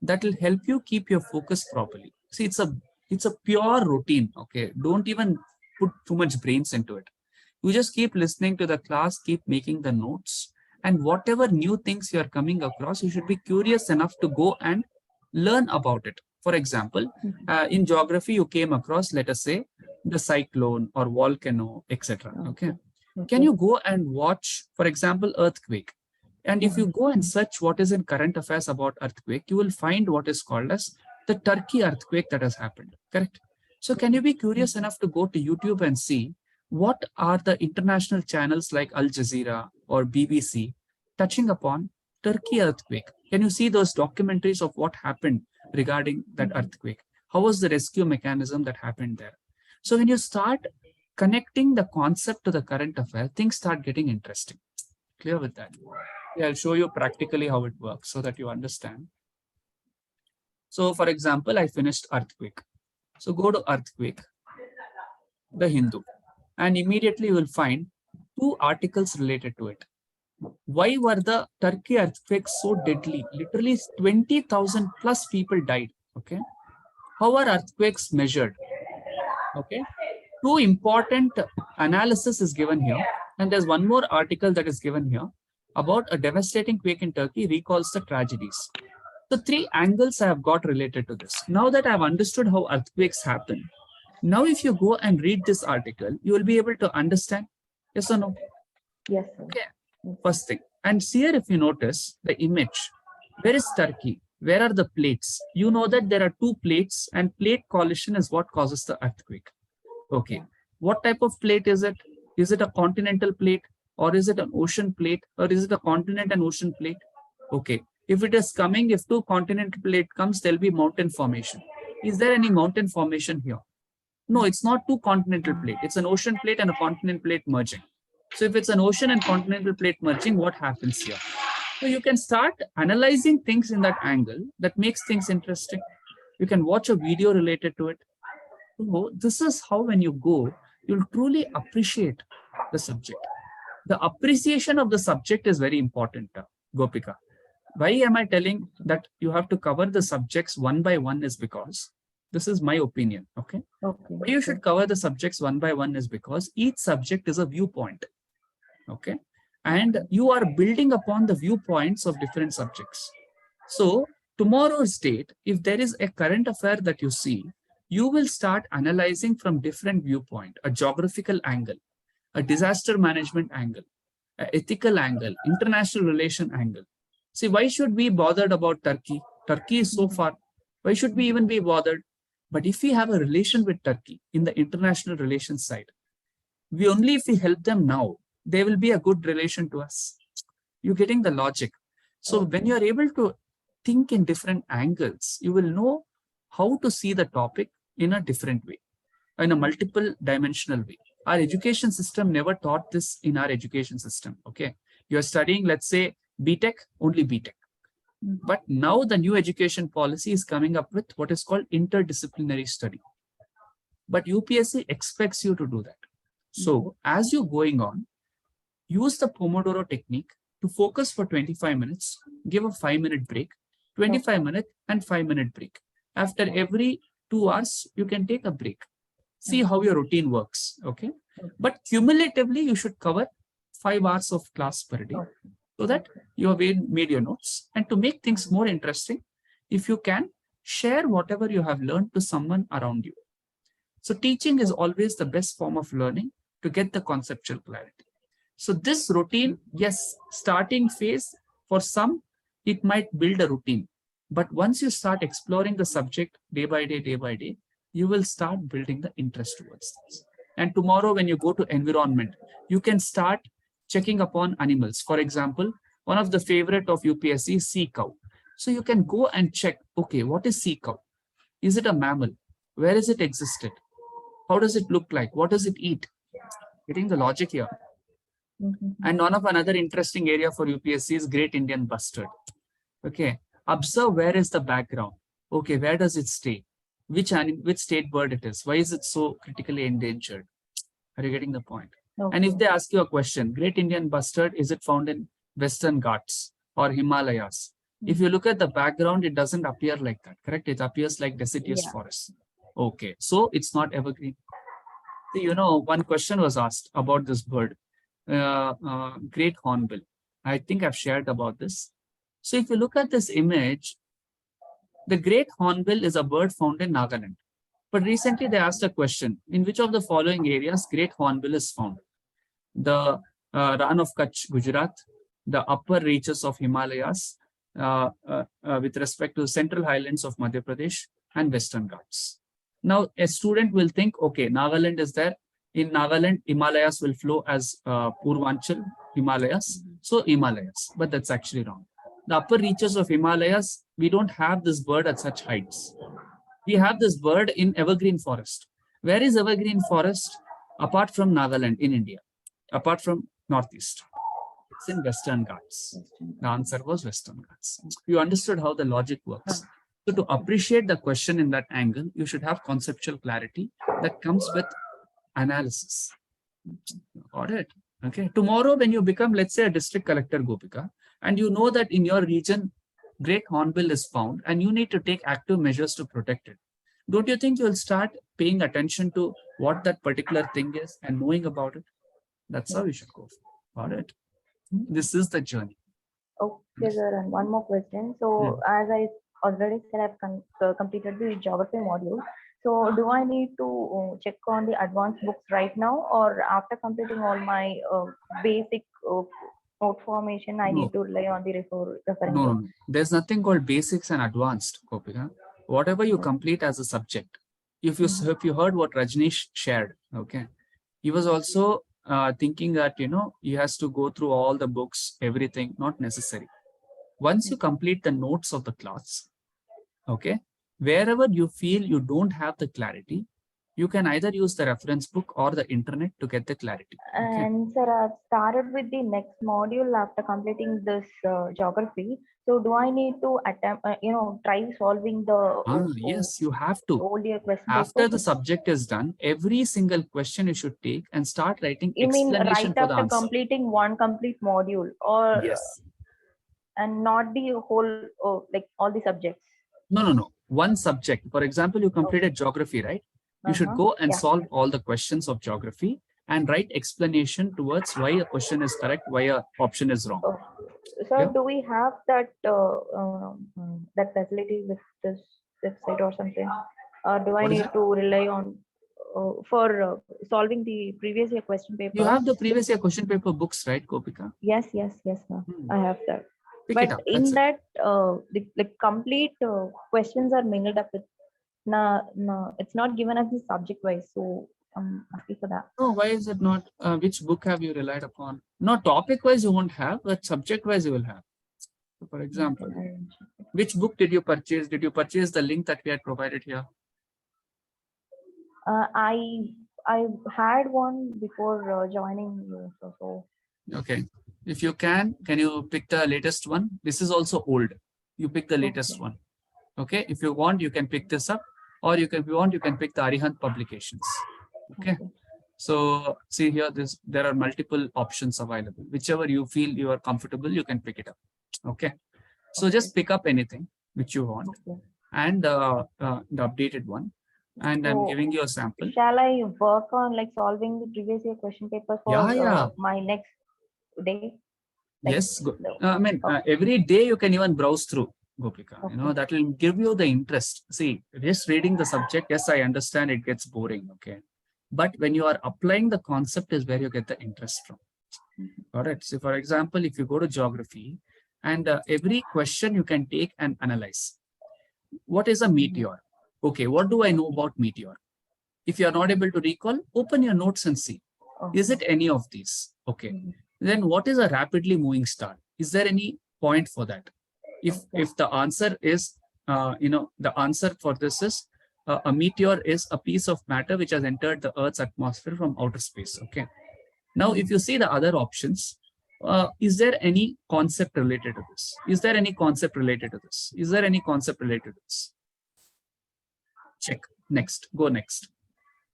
That will help you keep your focus properly. See, it's a pure routine. Okay, don't even put too much brains into it. You just keep listening to the class, keep making the notes. And whatever new things you're coming across, you should be curious enough to go and learn about it. For example, in geography, you came across, let us say, the cyclone or volcano, etc. Okay. Can you go and watch, for example, earthquake? And if you go and search what is in current affairs about earthquake, you will find what is called as the Turkey earthquake that has happened. Correct? So can you be curious enough to go to YouTube and see what are the international channels like Al Jazeera or BBC touching upon Turkey earthquake? Can you see those documentaries of what happened regarding that earthquake? How was the rescue mechanism that happened there? So when you start connecting the concept to the current affair, things start getting interesting. Clear with that? Yeah, I'll show you practically how it works so that you understand. So for example, I finished earthquake. So go to earthquake, the Hindu, and immediately you will find 2 articles related to it. Why were the Turkey earthquakes so deadly? Literally 20,000 plus people died. Okay. How are earthquakes measured? Okay. 2 important analysis is given here. And there's one more article that is given here about a devastating quake in Turkey recalls the tragedies. So 3 angles I have got related to this. Now that I've understood how earthquakes happen, now if you go and read this article, you will be able to understand. Yes or no? Yes, sir. Okay. First thing. And here, if you notice the image, where is Turkey? Where are the plates? You know that there are 2 plates, and plate collision is what causes the earthquake. Okay. What type of plate is it? Is it a continental plate, or is it an ocean plate, or is it a continent and ocean plate? Okay. If it is coming, if 2 continental plate comes, there'll be mountain formation. Is there any mountain formation here? No, it's not 2 continental plate. It's an ocean plate and a continent plate merging. So if it's an ocean and continental plate merging, what happens here? So you can start analyzing things in that angle that makes things interesting. You can watch a video related to it. So this is how when you go, you'll truly appreciate the subject. The appreciation of the subject is very important, Gopika. Why am I telling that you have to cover the subjects one by one is because, this is my opinion, okay? Why you should cover the subjects one by one is because each subject is a viewpoint, okay? And you are building upon the viewpoints of different subjects. So tomorrow's date, if there is a current affair that you see, you will start analyzing from different viewpoint, a geographical angle, a disaster management angle, an ethical angle, international relation angle. See, why should we be bothered about Turkey? Turkey is so far. Why should we even be bothered? But if we have a relation with Turkey in the international relations side, only if we help them now, they will be a good relation to us. You're getting the logic. So when you're able to think in different angles, you will know how to see the topic in a different way, in a multiple dimensional way. Our education system never taught this in our education system, okay? You're studying, let's say, BTech, only BTech. But now the new education policy is coming up with what is called interdisciplinary study. But UPSC expects you to do that. So as you're going on, use the Pomodoro technique to focus for 25 minutes, give a 5-minute break, 25 minute and 5-minute break. After every 2 hours, you can take a break. See how your routine works, okay? But cumulatively, you should cover 5 hours of class per day so that you have made your notes. And to make things more interesting, if you can, share whatever you have learned to someone around you. So teaching is always the best form of learning to get the conceptual clarity. So this routine, yes, starting phase, for some, it might build a routine. But once you start exploring the subject day by day, you will start building the interest towards this. And tomorrow when you go to environment, you can start checking upon animals. For example, one of the favorite of UPSC is sea cow. So you can go and check, okay, what is sea cow? Is it a mammal? Where is it existed? How does it look like? What does it eat? Getting the logic here. And one of another interesting area for UPSC is Great Indian Bustard. Okay, observe where is the background. Okay, where does it stay? Which state bird it is? Why is it so critically endangered? Are you getting the point? Okay. And if they ask you a question, Great Indian Bustard, is it found in Western Ghats or Himalayas? If you look at the background, it doesn't appear like that, correct? It appears like deciduous forest. Okay, so it's not evergreen. So, you know, one question was asked about this bird, great hornbill. I think I've shared about this. So if you look at this image, the great hornbill is a bird found in Nagaland. But recently they asked a question, in which of the following areas great hornbill is found? The Rann of Kutch, Gujarat, the upper reaches of Himalayas, with respect to central highlands of Madhya Pradesh and Western Ghats. Now, a student will think, okay, Nagaland is there. In Nagaland, Himalayas will flow as Purvanchal Himalayas. So Himalayas, but that's actually wrong. The upper reaches of Himalayas, we don't have this bird at such heights. We have this bird in evergreen forest. Where is evergreen forest? Apart from Nagaland in India, apart from Northeast. It's in Western Ghats. The answer was Western Ghats. You understood how the logic works. So to appreciate the question in that angle, you should have conceptual clarity that comes with analysis. Got it? Okay. Tomorrow, when you become, let's say, a district collector, Gopika, and you know that in your region, great hornbill is found, and you need to take active measures to protect it. Don't you think you'll start paying attention to what that particular thing is and knowing about it? That's how you should go. Got it? This is the journey. Okay, sir. And one more question. So, as I already said, I've completed the geography module. So, do I need to check on the advanced books right now, or after completing all my basic note formation, I need to rely on the reference? No. There's nothing called basics and advanced, Gopika. Whatever you complete as a subject. If you heard what Rajneesh shared, okay, he was also thinking that, you know, he has to go through all the books, everything, not necessary. Once you complete the notes of the class, okay, wherever you feel you don't have the clarity, You can either use the reference book or the internet to get the clarity. Okay? And sir, I've started with the next module after completing this geography. So do I need to attempt, try solving the yes, you have to. earlier question After paper? the subject is done, every single question you should take and start writing You mean explanation right for the after answer. completing one complete module, or Yes. and not the whole, like all the subjects? No. One subject. For example, you completed geography, right? You should go and solve all the questions of geography and write explanation towards why a question is correct, why a option is wrong. So do we have that that facility with this website or something? Or do I need to rely on for solving the previous year question paper? You have the previous year question paper books, right, Gopika? Yes, sir. I have that. Pick But it up. in that, the complete questions are mingled up with. No, it's not given as the subject wise. So I'm asking for that. No, why is it not? Which book have you relied upon? No, topic wise you won't have, but subject wise you will have. So for example, which book did you purchase? Did you purchase the link that we had provided here? I had one before joining you. So. Okay. If you can you pick the latest one? This is also old. You pick the latest one. Okay. If you want, you can pick this up, or you can, if you want, you can pick the Arihant publications. Okay. So see here, there are multiple options available. Whichever you feel you are comfortable, you can pick it up. Okay. So just pick up anything which you want, and the updated one. And I'm giving you a sample. Shall I work on like solving the previous year question papers for my next day? Like, yes. I mean, every day you can even browse through, Gopika. You know, that will give you the interest. See, just reading the subject, yes, I understand it gets boring. Okay. But when you are applying the concept is where you get the interest from. All right. So for example, if you go to geography, and every question you can take and analyze. What is a meteor? Okay, what do I know about meteor? If you are not able to recall, open your notes and see. Is it any of these? Okay. Then what is a rapidly moving star? Is there any point for that? If the answer is, the answer for this is a meteor is a piece of matter which has entered the Earth's atmosphere from outer space. Okay. Now, if you see the other options, is there any concept related to this? Is there any concept related to this? Is there any concept related to this? Check. Next. Go next.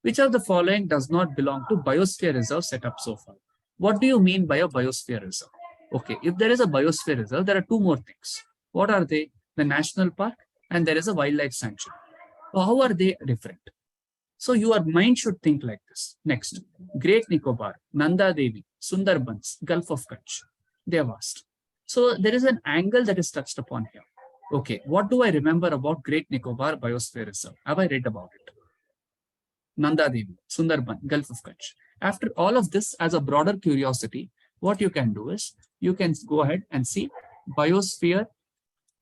Which of the following does not belong to biosphere reserve set up so far? What do you mean by a biosphere reserve? Okay, if there is a biosphere reserve, there are two more things. What are they? The national park, and there is a wildlife sanctuary. So how are they different? So your mind should think like this. Next, Great Nicobar, Nanda Devi, Sundarbans, Gulf of Kutch. They have asked. So there is an angle that is touched upon here. Okay, what do I remember about Great Nicobar Biosphere Reserve? Have I read about it? Nanda Devi, Sundarban, Gulf of Kutch. After all of this, as a broader curiosity, what you can do is you can go ahead and see biosphere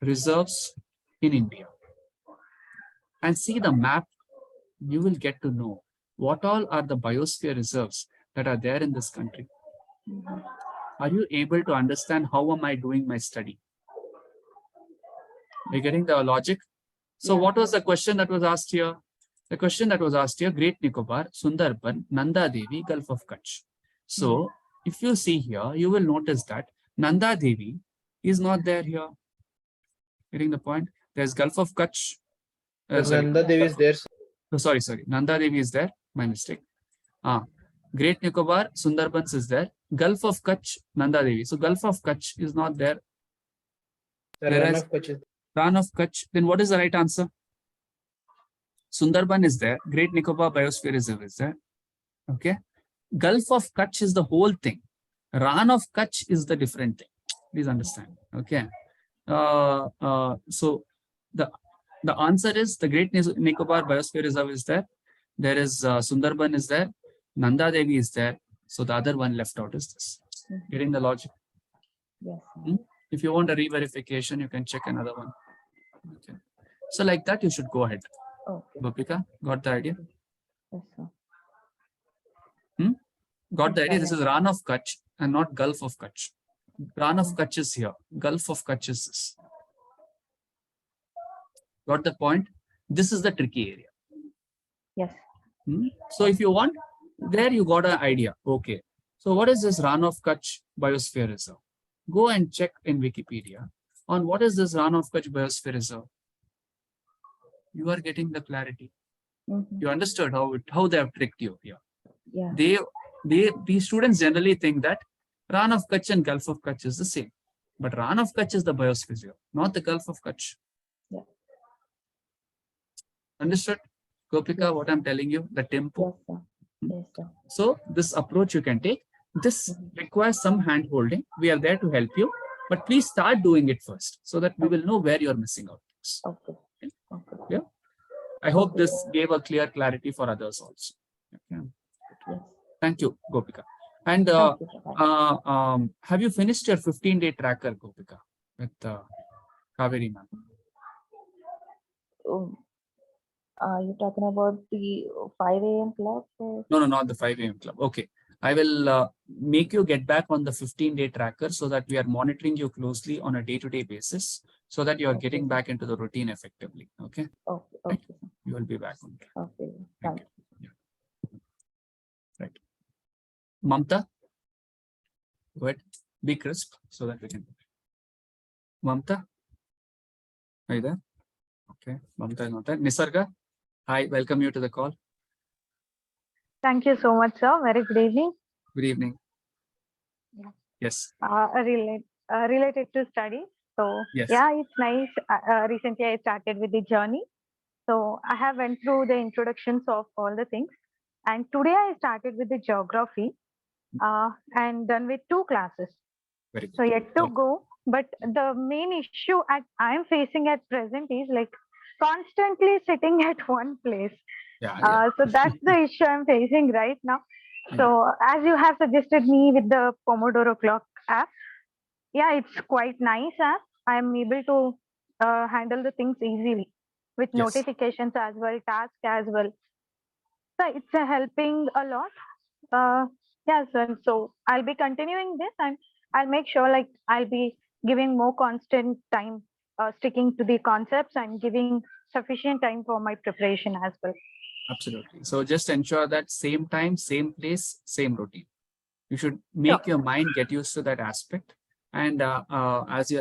reserves in India and see the map. You will get to know what all are the biosphere reserves that are there in this country. Are you able to understand how am I doing my study? Are you getting the logic? So what was the question that was asked here? The question that was asked here, Great Nicobar, Sundarban, Nanda Devi, Gulf of Kutch. So if you see here, you will notice that Nanda Devi is not there here. Getting the point? There's Gulf of Kutch. Nanda Devi is there. Oh, sorry. Nanda Devi is there. My mistake. Great Nicobar, Sundarbans is there. Gulf of Kutch, Nanda Devi. So Gulf of Kutch is not there. Ran of Kutch. Ran of Kutch. Then what is the right answer? Sundarban is there. Great Nicobar Biosphere Reserve is there. Okay. Gulf of Kutch is the whole thing. Ran of Kutch is the different thing. Please understand. Okay. So the answer is the Great Nicobar Biosphere Reserve is there. There is Sundarban is there. Nanda Devi is there. So the other one left out is this. Getting the logic? Yes. If you want a re-verification, you can check another one. Okay. So like that, you should go ahead. Okay. Gopika, got the idea? Yes, sir. Got the idea? This is Ran of Kutch and not Gulf of Kutch. Ran of Kutch is here. Gulf of Kutch is this. Got the point? This is the tricky area. Yes. So if you want, there you got an idea. Okay. So what is this Ran of Kutch Biosphere Reserve? Go and check in Wikipedia on what is this Ran of Kutch Biosphere Reserve. You are getting the clarity. You understood how they have tricked you here. Yeah. These students generally think that Ran of Kutch and Gulf of Kutch is the same. But Ran of Kutch is the biosphere, not the Gulf of Kutch. Yeah. Understood? Gopika, what I'm telling you, the tempo. Yes, sir. Yes, sir. So this approach you can take. This requires some hand holding. We are there to help you, but please start doing it first so that we will know where you're missing out. Okay. Okay. Yeah. I hope this gave a clear clarity for others also. Okay. Yes. Thank you, Gopika. And have you finished your 15-day tracker, Gopika, with Kaveri ma'am? Are you talking about the 5 a.m. club? Or? No, not the 5 a.m. club. Okay. I will make you get back on the 15-day tracker so that we are monitoring you closely on a day-to-day basis so that you are getting back into the routine effectively. Okay. Okay. Right. You will be back on track. Okay. Thank you. Yeah. Right. Mamta, go ahead. Be crisp so that we can. Mamta, are you there? Okay. Mamta is not there. Nisarga, hi, welcome you to the call. Thank you so much, sir. Very good evening. Good evening. Yeah. Yes. Related to study. So yes. Yeah, it's nice. Recently, I started with the journey. So I have went through the introductions of all the things. And today I started with the geography and done with 2 classes. Very good. So yet to go. But the main issue I'm facing at present is like constantly sitting at one place. Yeah. So that's the issue I'm facing right now. So as you have suggested me with the Pomodoro clock app, yeah, it's quite nice app. I'm able to handle the things easily with notifications as well, tasks as well. So it's helping a lot. Yes, and so I'll be continuing this, and I'll make sure like I'll be giving more constant time, sticking to the concepts and giving sufficient time for my preparation as well. Absolutely. So just ensure that same time, same place, same routine. You should make your mind get used to that aspect. And as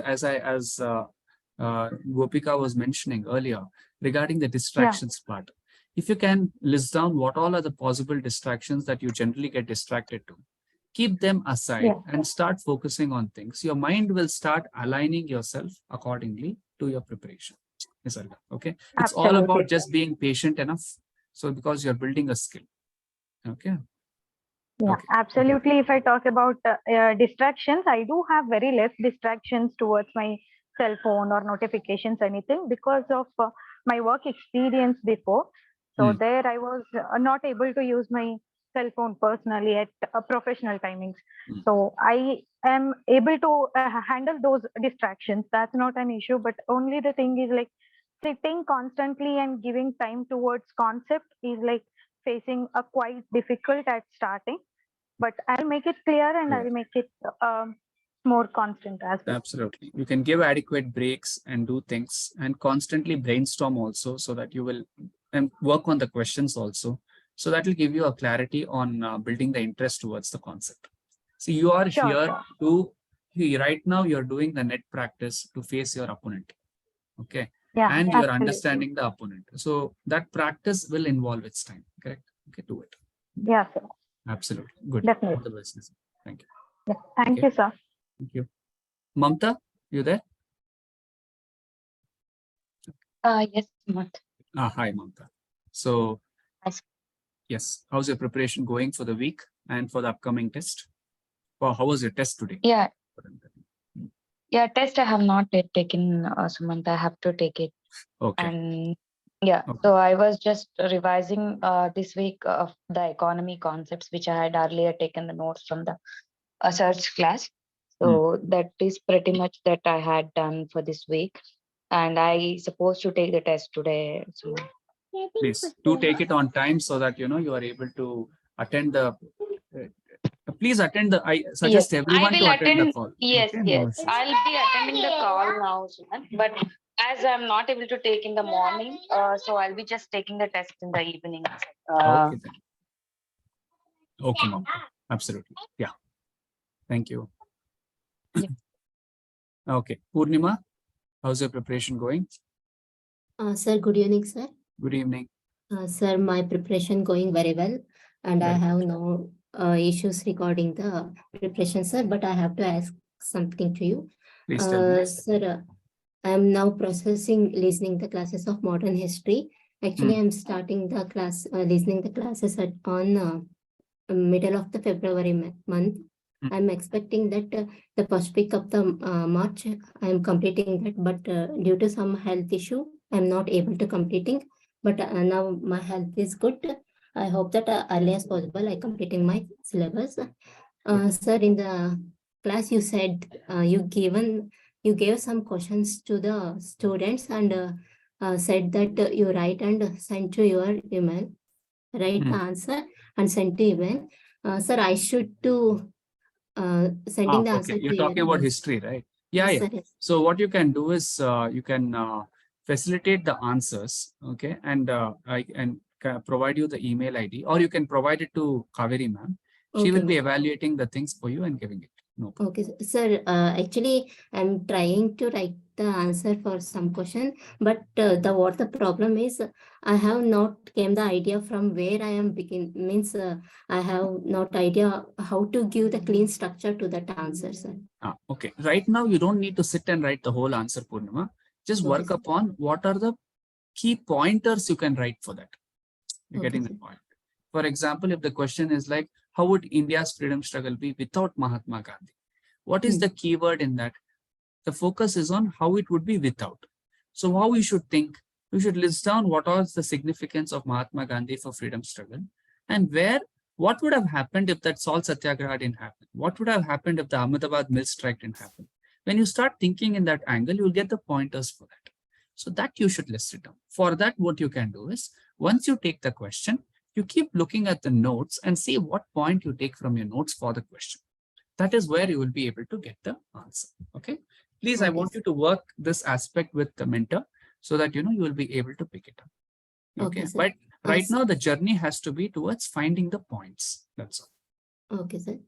Gopika was mentioning earlier regarding the distractions part, if you can list down what all are the possible distractions that you generally get distracted to, keep them aside and start focusing on things. Your mind will start aligning yourself accordingly to your preparation. Okay. It's all about just being patient enough. So because you're building a skill. Okay. Yeah, absolutely. If I talk about distractions, I do have very less distractions towards my cell phone or notifications, anything, because of my work experience before. So there I was not able to use my cell phone personally at professional timings. So I am able to handle those distractions. That's not an issue, but only the thing is like sitting constantly and giving time towards concept is like facing a quite difficult at starting, but I'll make it clear and I'll make it more constant as well. Absolutely. You can give adequate breaks and do things and constantly brainstorm also so that you will and work on the questions also. So that will give you a clarity on building the interest towards the concept. So you are here to, right now you're doing the net practice to face your opponent. Okay. Yeah, and you're understanding the opponent. So that practice will involve its time. Correct. Okay, do it. Yeah, sir. Absolutely. Good. Definitely. All the best. Thank you. Yeah, thank you, sir. Thank you. Mamta, you there? Yes, Sumanth. Hi, Mamta. So, yes, how's your preparation going for the week and for the upcoming test? Wow, how was your test today? Yeah, test I have not yet taken, Sumanth. I have to take it. Okay. And so I was just revising this week of the economy concepts, which I had earlier taken the notes from the search class. So that is pretty much that I had done for this week. And I supposed to take the test today. So please do take it on time so that you are able to attend the. Please attend the. I suggest everyone to attend the call. Yes, okay? yes. I'll be attending the call now, Sumanth. But As I'm not able to take in the morning, so I'll be just taking the test in the evening. Okay then. Okay, ma'am. Absolutely. Yeah. Thank you. Yeah. Okay. Purnima, how's your preparation going? Sir, good evening, sir. Good evening. Sir, my preparation going very well, and I have no issues regarding the preparation, sir, but I have to ask something to you. Please tell me. Sir, I am now listening the classes of modern history. Actually, I'm starting the class, listening the classes on middle of the February month. I'm expecting that the first week of the March, I'm completing that, but due to some health issue, I'm not able to completing. But now my health is good. I hope that early as possible, I completing my syllabus. Sir, in the class, you said you gave some questions to the students and said that you write and send to your email. Write the answer and send to email. Sir, I should to sending the answer. You're talking about history, right? Yeah, yes, yeah. Sir, yes. So what you can do is you can facilitate the answers, okay, and I can provide you the email ID, or you can provide it to Kaveri ma'am. She will be evaluating the things for you and giving it. No problem. Okay, sir. Actually, I'm trying to write the answer for some question, but what the problem is, I have not came the idea from where I am begin. Means I have not idea how to give the clean structure to that answer, sir. Okay. Right now, you don't need to sit and write the whole answer, Purnima. Just work upon what are the key pointers you can write for that. You're getting the point. For example, if the question is like, how would India's freedom struggle be without Mahatma Gandhi? What is the keyword in that? The focus is on how it would be without. So how we should think, we should list down what was the significance of Mahatma Gandhi for freedom struggle, and what would have happened if that salt satyagraha didn't happen? What would have happened if the Ahmedabad mill strike didn't happen? When you start thinking in that angle, you'll get the pointers for that. So that you should list it down. For that, what you can do is, once you take the question, you keep looking at the notes and see what point you take from your notes for the question. That is where you will be able to get the answer. Okay. Please, I want you to work this aspect with the mentor so that you will be able to pick it up. Okay. But right now the journey has to be towards finding the points. That's all. Okay, sir.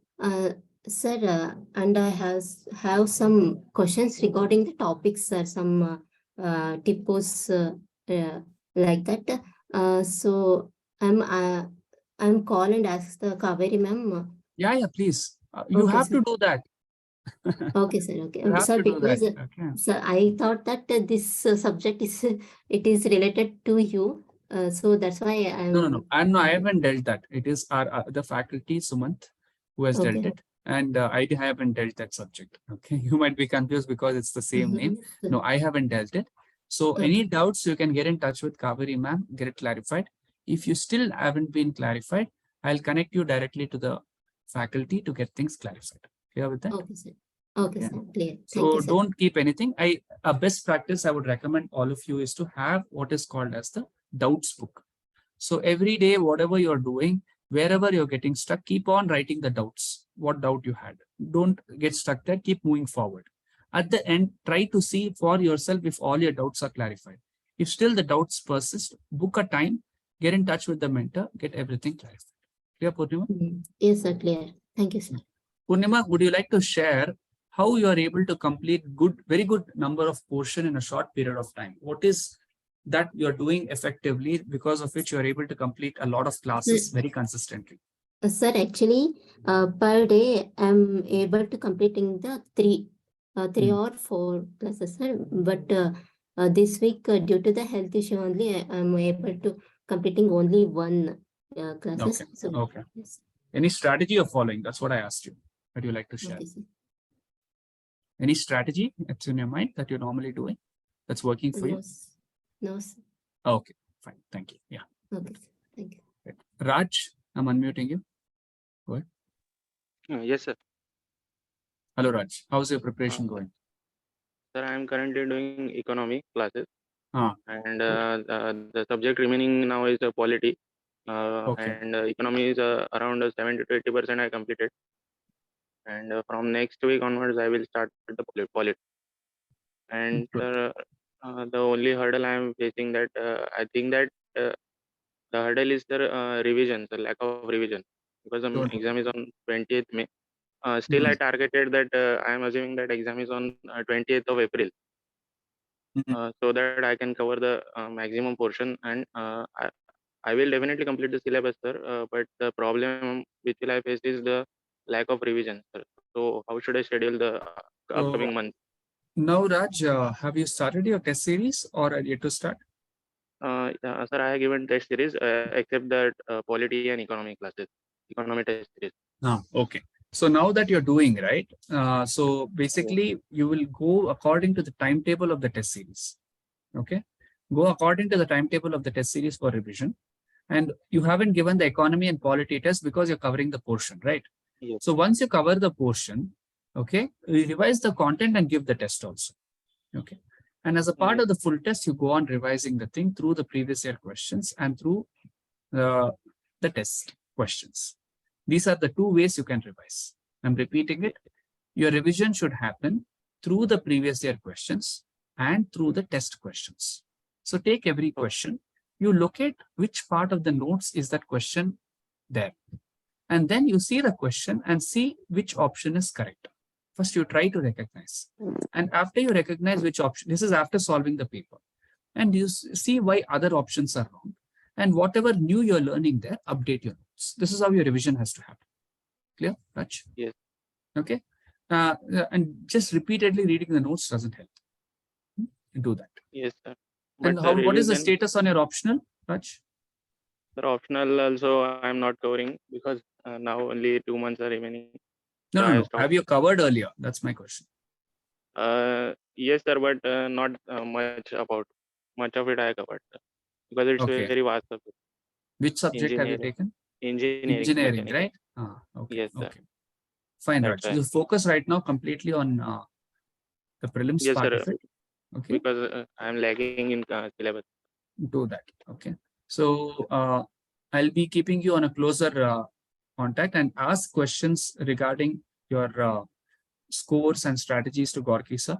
Sir, and I have some questions regarding the topics, sir. Some tips like that. So I'm call and ask the Kaveri ma'am. Yeah, please. You have to do that. Okay, sir. Okay, sir. Because sir, I thought that this subject is related to you, so that's why I'm. No. I haven't dealt that. It is the faculty Sumanth who has dealt it, and I haven't dealt that subject. Okay, you might be confused because it's the same name. No, I haven't dealt it. So any doubts, you can get in touch with Kaveri ma'am, get it clarified. If you still haven't been clarified, I'll connect you directly to the faculty to get things clarified. Clear with that? Okay, sir. Okay, sir. Clear. So don't keep anything. A best practice I would recommend all of you is to have what is called as the doubts book. So every day, whatever you're doing, wherever you're getting stuck, keep on writing the doubts. What doubt you had. Don't get stuck there. Keep moving forward. At the end, try to see for yourself if all your doubts are clarified. If still the doubts persist, book a time, get in touch with the mentor, get everything clarified. Clear, Purnima? Yes, sir. Clear. Thank you, sir. Purnima, would you like to share how you are able to complete very good number of portion in a short period of time? What is that you're doing effectively, because of which you're able to complete a lot of classes very consistently? Sir, actually, per day, I'm able to completing the three or four classes, sir. But this week, due to the health issue only, I'm able to completing only one classes. Okay. Yes. Any strategy you're following? That's what I asked you. That you like to share? Any strategy that's in your mind that you're normally doing that's working for you? No, sir. Okay, fine. Thank you. Yeah. Okay, thank you. Right. Raj, I'm unmuting you. Go ahead. Yes, sir. Hello, Raj. How's your preparation going? Sir, I am currently doing economy classes. And the subject remaining now is polity. And economy is around 70 to 80% I completed. And from next week onwards, I will start with the polity. And The only hurdle I am facing that I think that the hurdle is the revision, the lack of revision, because the exam is on 20th May. Still, I targeted that I am assuming that exam is on 20th of April, so that I can cover the maximum portion, and I will definitely complete the syllabus, sir. But the problem which will I face is the lack of revision, sir. So how should I schedule the upcoming month? Now, Raj, have you started your test series or are you yet to start? Yeah, sir, I have given test series except that polity and economy classes, economy test series. Okay. So now that you're doing, right? So basically you will go according to the timetable of the test series. Okay. Go according to the timetable of the test series for revision. And you haven't given the economy and polity test because you're covering the portion, right? Yes. So once you cover the portion, okay, you revise the content and give the test also. Okay. And as a part of the full test, you go on revising the thing through the previous year questions and through the test questions. These are the two ways you can revise. I'm repeating it. Your revision should happen through the previous year questions and through the test questions. So take every question, you locate which part of the notes is that question there. And then you see the question and see which option is correct. First, you try to recognize. And after you recognize which option, this is after solving the paper. And you see why other options are wrong. And whatever new you're learning there, update your notes. This is how your revision has to happen. Clear, Raj? Yes. Okay. And just repeatedly reading the notes doesn't help. Do that. Yes, sir. And how, what is the status on your optional, Raj? The optional also I'm not covering because now only 2 months are remaining. No. Have you covered earlier? That's my question. Yes, sir, but not much of it I covered, sir, because it's very vast subject. Which subject have you taken? Engineering, right? Okay. Yes, sir. Okay. Fine, Raj. You focus right now completely on the prelims part of it. Okay. Because I'm lagging in syllabus. Do that. Okay. So I'll be keeping you on a closer contact and ask questions regarding your scores and strategies to Gorky sir.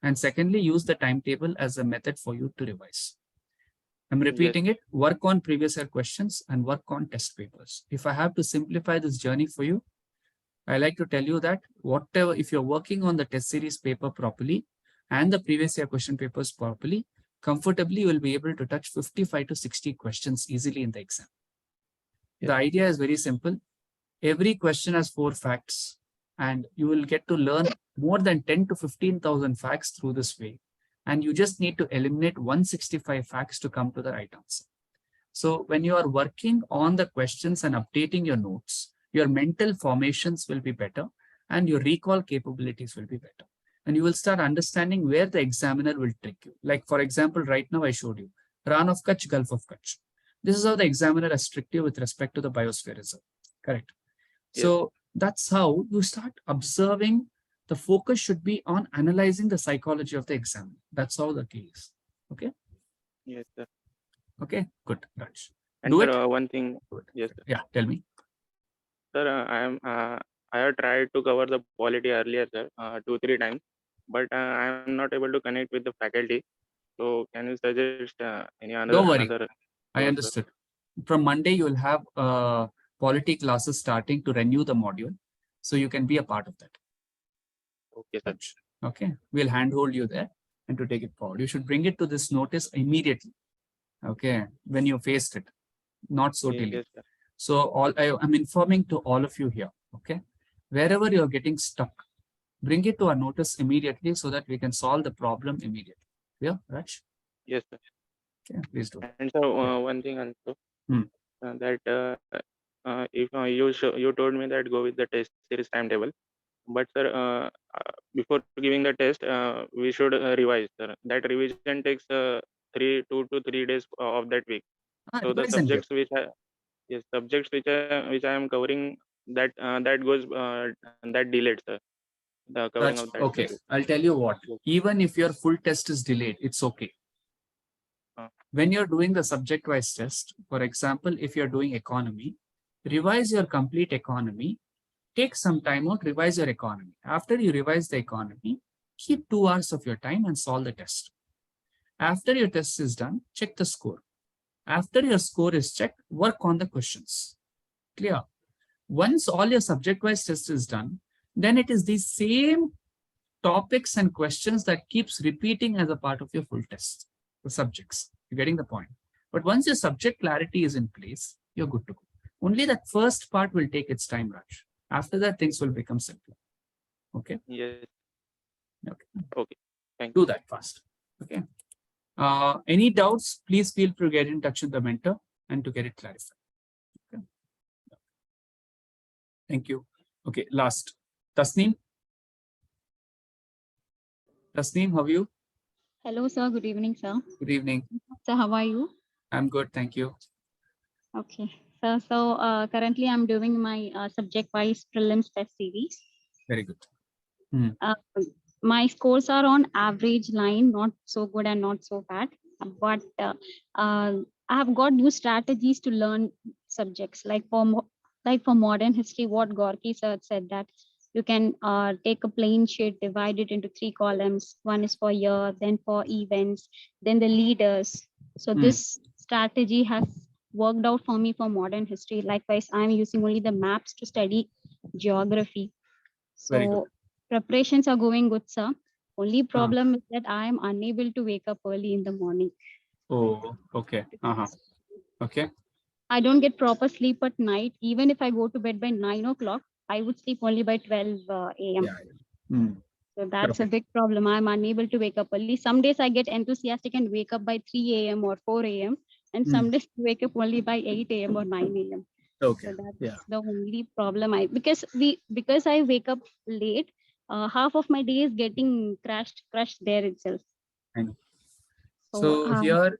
And secondly, use the timetable as a method for you to revise. I'm repeating it. Work on previous year questions and work on test papers. If I have to simplify this journey for you, I like to tell you that whatever, if you're working on the test series paper properly and the previous year question papers properly, comfortably, you will be able to touch 55 to 60 questions easily in the exam. The idea is very simple. Every question has 4 facts and you will get to learn more than 10 to 15,000 facts through this way. And you just need to eliminate 165 facts to come to the right answer. So when you are working on the questions and updating your notes, your mental formations will be better and your recall capabilities will be better. And you will start understanding where the examiner will trick you. Like, for example, right now I showed you Ran of Kutch, Gulf of Kutch. This is how the examiner has tricked you with respect to the biosphere reserve. Correct. Yes. So that's how you start observing. The focus should be on analyzing the psychology of the examiner. That's how the key is. Okay. Yes, sir. Okay, good. Raj. And do sir, it. One thing. Yes, sir. Yeah, tell me. Sir, I have tried to cover the polity earlier, sir, 2-3 times, but I am not able to connect with the faculty. So can you suggest any other? Don't worry. I understood. From Monday, you will have polity classes starting to renew the module. So you can be a part of that. Okay, sir. Okay. We'll handhold you there and to take it forward. You should bring it to this notice immediately. Okay. When you faced it, not so delayed. Yes, so I'm informing to all of you here. Okay. Wherever you're getting stuck, bring it to our notice immediately so that we can solve the problem immediately. Yeah, Raj? Yes, sir. Okay, please do. And so one thing also, that if you told me that go with the test series timetable, but sir, before giving the test, we should revise, sir. That revision takes 2 to 3 days of that week. So the subjects which I am covering, that goes that delayed, sir. The covering of that. Okay, I'll tell you what. Even if your full test is delayed, it's okay. When you're doing the subject-wise test, for example, if you're doing economy, revise your complete economy. Take some time out, revise your economy. After you revise the economy, keep 2 hours of your time and solve the test. After your test is done, check the score. After your score is checked, work on the questions. Clear? Once all your subject-wise test is done, then it is the same topics and questions that keeps repeating as a part of your full test, the subjects. You're getting the point. But once your subject clarity is in place, you're good to go. Only that first part will take its time, Raj. After that, things will become simpler. Okay? Yes. Okay. Okay. Thank you. Do that fast. Okay. Any doubts, please feel free to get in touch with the mentor and to get it clarified. Okay. Thank you. Okay, last. Tasneem? Tasneem, how are you? Hello, sir. Good evening, sir. Good evening. So, how are you? I'm good, thank you. Okay. So currently I'm doing my subject-wise prelims test series. Very good. My scores are on average line, not so good and not so bad. But I have got new strategies to learn subjects. Like for modern history, what Gorky sir said that you can take a plain sheet, divide it into 3 columns. One is for year, then for events, then the leaders. So this strategy has worked out for me for modern history. Likewise, I'm using only the maps to study geography. So preparations are going good, sir. Only problem is that I am unable to wake up early in the morning. Oh, okay. Okay. I don't get proper sleep at night. Even if I go to bed by 9 o'clock, I would sleep only by 12 a.m. Yeah. So that's a big problem. I'm unable to wake up early. Some days I get enthusiastic and wake up by 3 a.m. or 4 a.m. And some days I wake up only by 8 a.m. or 9 a.m. Okay. So that's the only problem. Because I wake up late, half of my day is getting crushed there itself. I know. So here,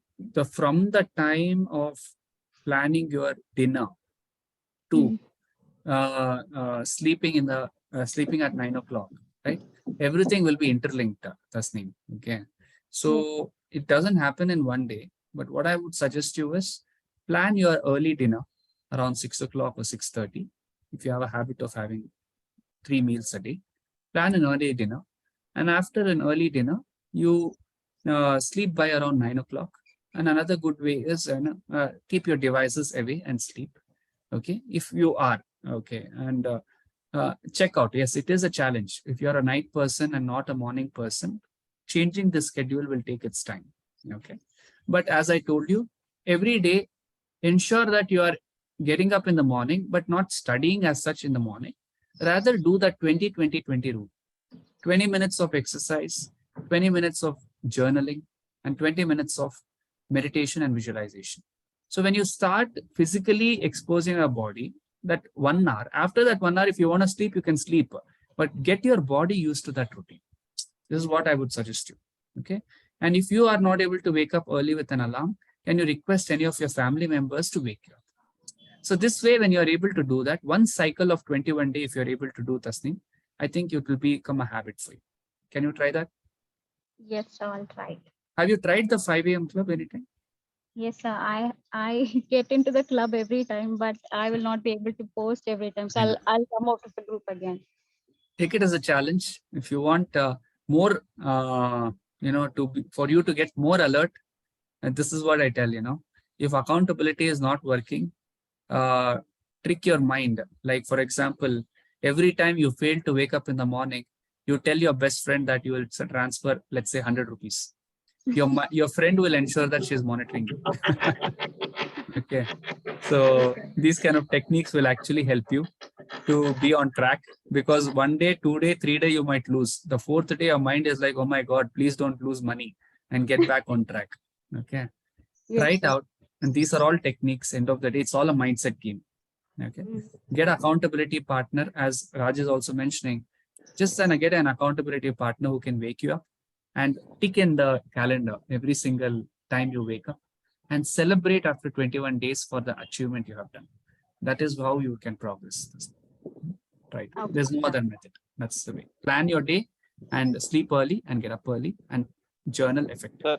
from the time of planning your dinner to sleeping at 9 o'clock, right? Everything will be interlinked, Tasneem. Okay. So it doesn't happen in one day. But what I would suggest you is plan your early dinner around 6 o'clock or 6:30. If you have a habit of having 3 meals a day, plan an early dinner. And after an early dinner, you sleep by around 9 o'clock. And another good way is keep your devices away and sleep. Okay. If you are, okay. And check out. Yes, it is a challenge. If you're a night person and not a morning person, changing the schedule will take its time. Okay. But as I told you, every day, ensure that you are getting up in the morning, but not studying as such in the morning. Rather do that 20-20-20 rule. 20 minutes of exercise, 20 minutes of journaling, and 20 minutes of meditation and visualization. So when you start physically exposing your body, that 1 hour, after that 1 hour, if you want to sleep, you can sleep, but get your body used to that routine. This is what I would suggest you. Okay. And if you are not able to wake up early with an alarm, can you request any of your family members to wake you up? So this way, when you are able to do that, one cycle of 21 days, if you're able to do Tasneem, I think it will become a habit for you. Can you try that? Yes, sir, I'll try it. Have you tried the 5 a.m. club anytime? Yes, sir. I get into the club every time, but I will not be able to post every time. So I'll come out of the group again. Take it as a challenge. If you want more, for you to get more alert, and this is what I tell, if accountability is not working, trick your mind. Like, for example, every time you fail to wake up in the morning, you tell your best friend that you will transfer, let's say, 100 rupees. Your friend will ensure that she's monitoring you. Okay. So these kind of techniques will actually help you to be on track, because 1 day, 2 day, 3 day, you might lose. The 4th day, your mind is like, oh my God, please don't lose money, and get back on track. Okay. Yes, try it out. And these are all techniques. End of the day, it's all a mindset game. Okay. Get accountability partner, as Raj is also mentioning. Just get an accountability partner who can wake you up and tick in the calendar every single time you wake up, and celebrate after 21 days for the achievement you have done. That is how you can progress. Right. Okay. There's no other method. That's the way. Plan your day and sleep early and get up early and journal effectively. Sir.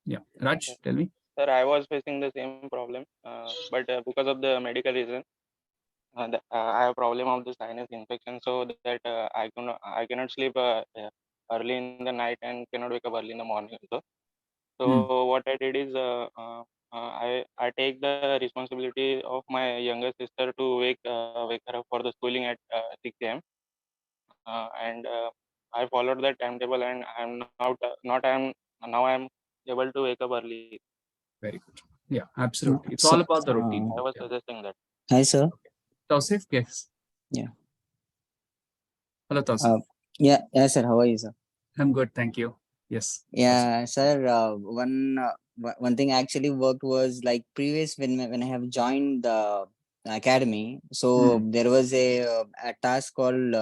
Yeah. Raj, tell me. Sir, I was facing the same problem, but because of the medical reason, I have a problem of the sinus infection, so that I cannot sleep early in the night and cannot wake up early in the morning also. So what I did is I take the responsibility of my younger sister to wake her up for the schooling at 6 a.m. And I followed that timetable, and I'm now I'm able to wake up early. Very good. Yeah, absolutely. It's all about the routine. I was suggesting that. Hi, sir. Tausif, yes. Yeah. Hello, Tausif. Yeah, sir. How are you, sir? I'm good, thank you. Yes. Yeah, sir. One thing actually worked was like previous when I have joined the academy. So there was a task called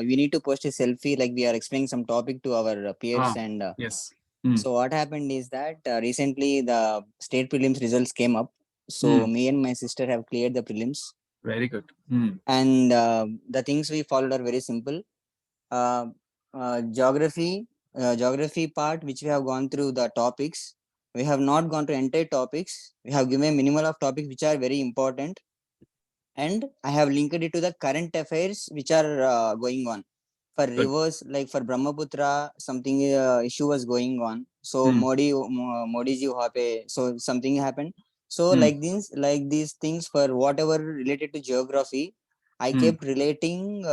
we need to post a selfie, like we are explaining some topic to our peers, and yes. So what happened is that recently the state prelims results came up. So me and my sister have cleared the prelims. Very good. And the things we followed are very simple. Geography part, which we have gone through the topics. We have not gone to entire topics. We have given a minimal of topics which are very important. And I have linked it to the current affairs which are going on. For rivers, like for Brahmaputra, something issue was going on. So Modi ji so something happened. So like these things, for whatever related to geography, I kept relating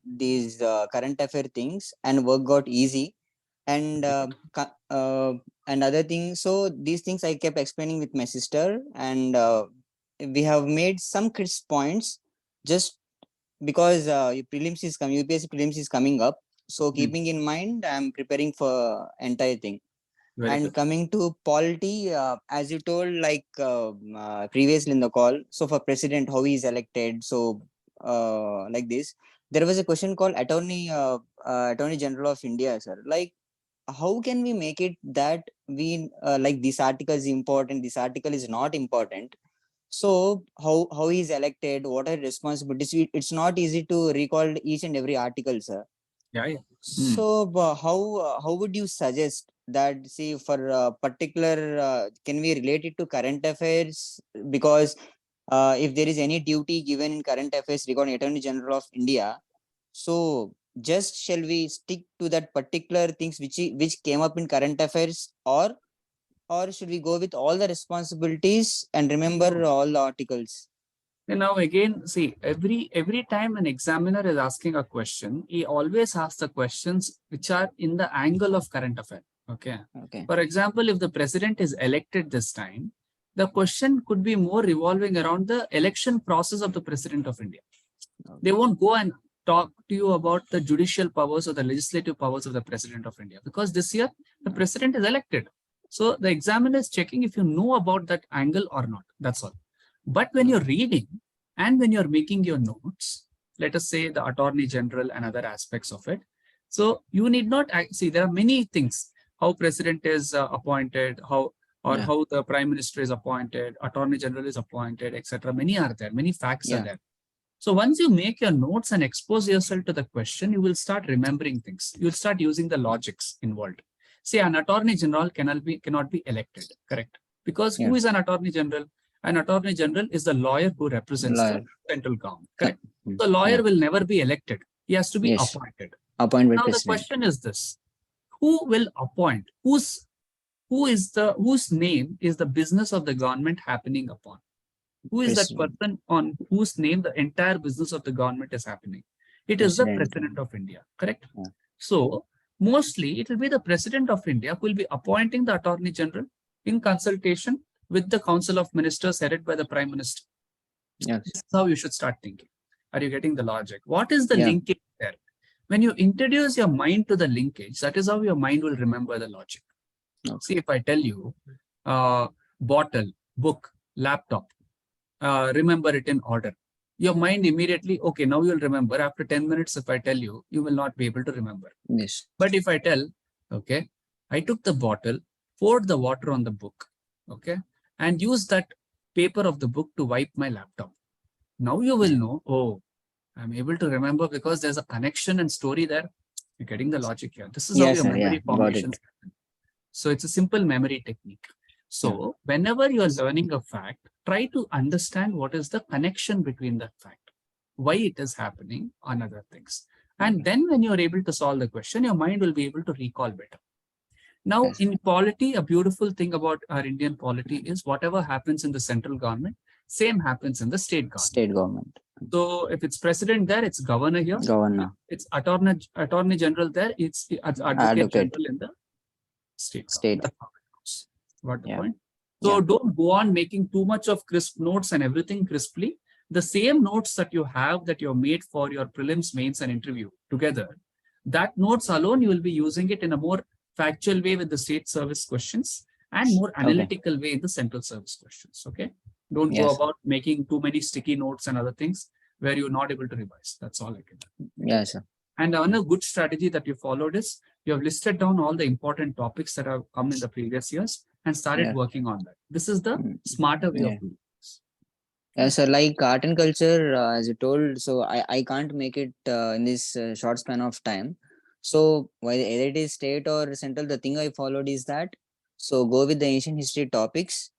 these current affair things, and work got easy. And other things. So these things I kept explaining with my sister, and we have made some crisp points, just because UPSC prelims is coming up. So keeping in mind, I'm preparing for entire thing. Very good. Coming to polity, as you told, like previously in the call, so for president, how he is elected. So like this, there was a question called Attorney General of India, sir. Like, how can we make it that we like this article is important, this article is not important? So how he is elected, what are responsibilities? It's not easy to recall each and every article, sir. Yeah. So how would you suggest that? See, for particular, can we relate it to current affairs? Because if there is any duty given in current affairs regarding Attorney General of India, so just shall we stick to that particular things which came up in current affairs, or should we go with all the responsibilities and remember all the articles? And now again, see, every time an examiner is asking a question, he always asks the questions which are in the angle of current affair. Okay. For example, if the president is elected this time, the question could be more revolving around the election process of the president of India. They won't go and talk to you about the judicial powers or the legislative powers of the president of India, because this year the president is elected. So the examiner is checking if you know about that angle or not. That's all. But when you're reading and when you're making your notes, let us say the Attorney General and other aspects of it. So you need not see, there are many things, how president is appointed, how the prime minister is appointed, Attorney General is appointed, etc. Many are there, many facts are there. So once you make your notes and expose yourself to the question, you will start remembering things. You'll start using the logics involved. Say an Attorney General cannot be elected, correct? Because who is an Attorney General? An Attorney General is the lawyer who represents the central government, correct? The lawyer will never be elected. He has to be appointed. Now the question is this: who will appoint? Whose name is the business of the government happening upon? Who is that person on whose name the entire business of the government is happening? It is the President of India, correct? So mostly it will be the President of India who will be appointing the Attorney General in consultation with the Council of Ministers headed by the Prime Minister. This is how you should start thinking. Are you getting the logic? What is the linkage there? When you introduce your mind to the linkage, that is how your mind will remember the logic. See, if I tell you bottle, book, laptop, remember it in order, your mind immediately, okay, now you'll remember. After 10 minutes, if I tell you, you will not be able to remember. But if I tell, okay, I took the bottle, poured the water on the book, okay, and used that paper of the book to wipe my laptop. Now you will know, oh, I'm able to remember because there's a connection and story there. You're getting the logic here. This is how your memory formations happen. So it's a simple memory technique. So whenever you're learning a fact, try to understand what is the connection between that fact, why it is happening, and other things. And then when you're able to solve the question, your mind will be able to recall better. Now, in polity, a beautiful thing about our Indian polity is whatever happens in the central government, same happens in the state government. State government. So if it's president there, it's governor here. Governor. It's attorney general there. It's advocate general in the state. That's how it goes. Got the point? So don't go on making too much of crisp notes and everything crisply. The same notes that you have that you're made for your prelims, mains, and interview together, that notes alone, you will be using it in a more factual way with the state service questions and more analytical way in the central service questions. Okay. Don't go about making too many sticky notes and other things where you're not able to revise. That's all I can do. Yes, sir. And another good strategy that you followed is you have listed down all the important topics that have come in the previous years and started working on that. This is the smarter way of doing this. Yes, sir. Like art and culture, as you told, so I can't make it in this short span of time. So whether it is state or central, the thing I followed is that, so go with the ancient history topics.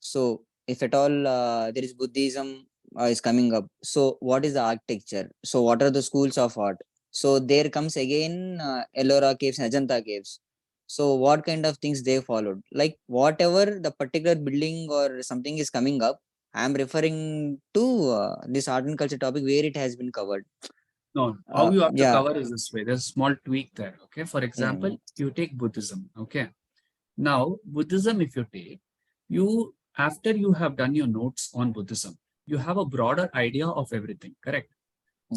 So if at all there is Buddhism is coming up, so what is the architecture? So what are the schools of art? So there comes again Ellora caves and Ajanta caves. So what kind of things they followed? Like whatever the particular building or something is coming up, I am referring to this art and culture topic where it has been covered. No, how you have to cover is this way. There's a small tweak there. Okay. For example, you take Buddhism. Okay. Now, Buddhism, if you take, after you have done your notes on Buddhism, you have a broader idea of everything. Correct.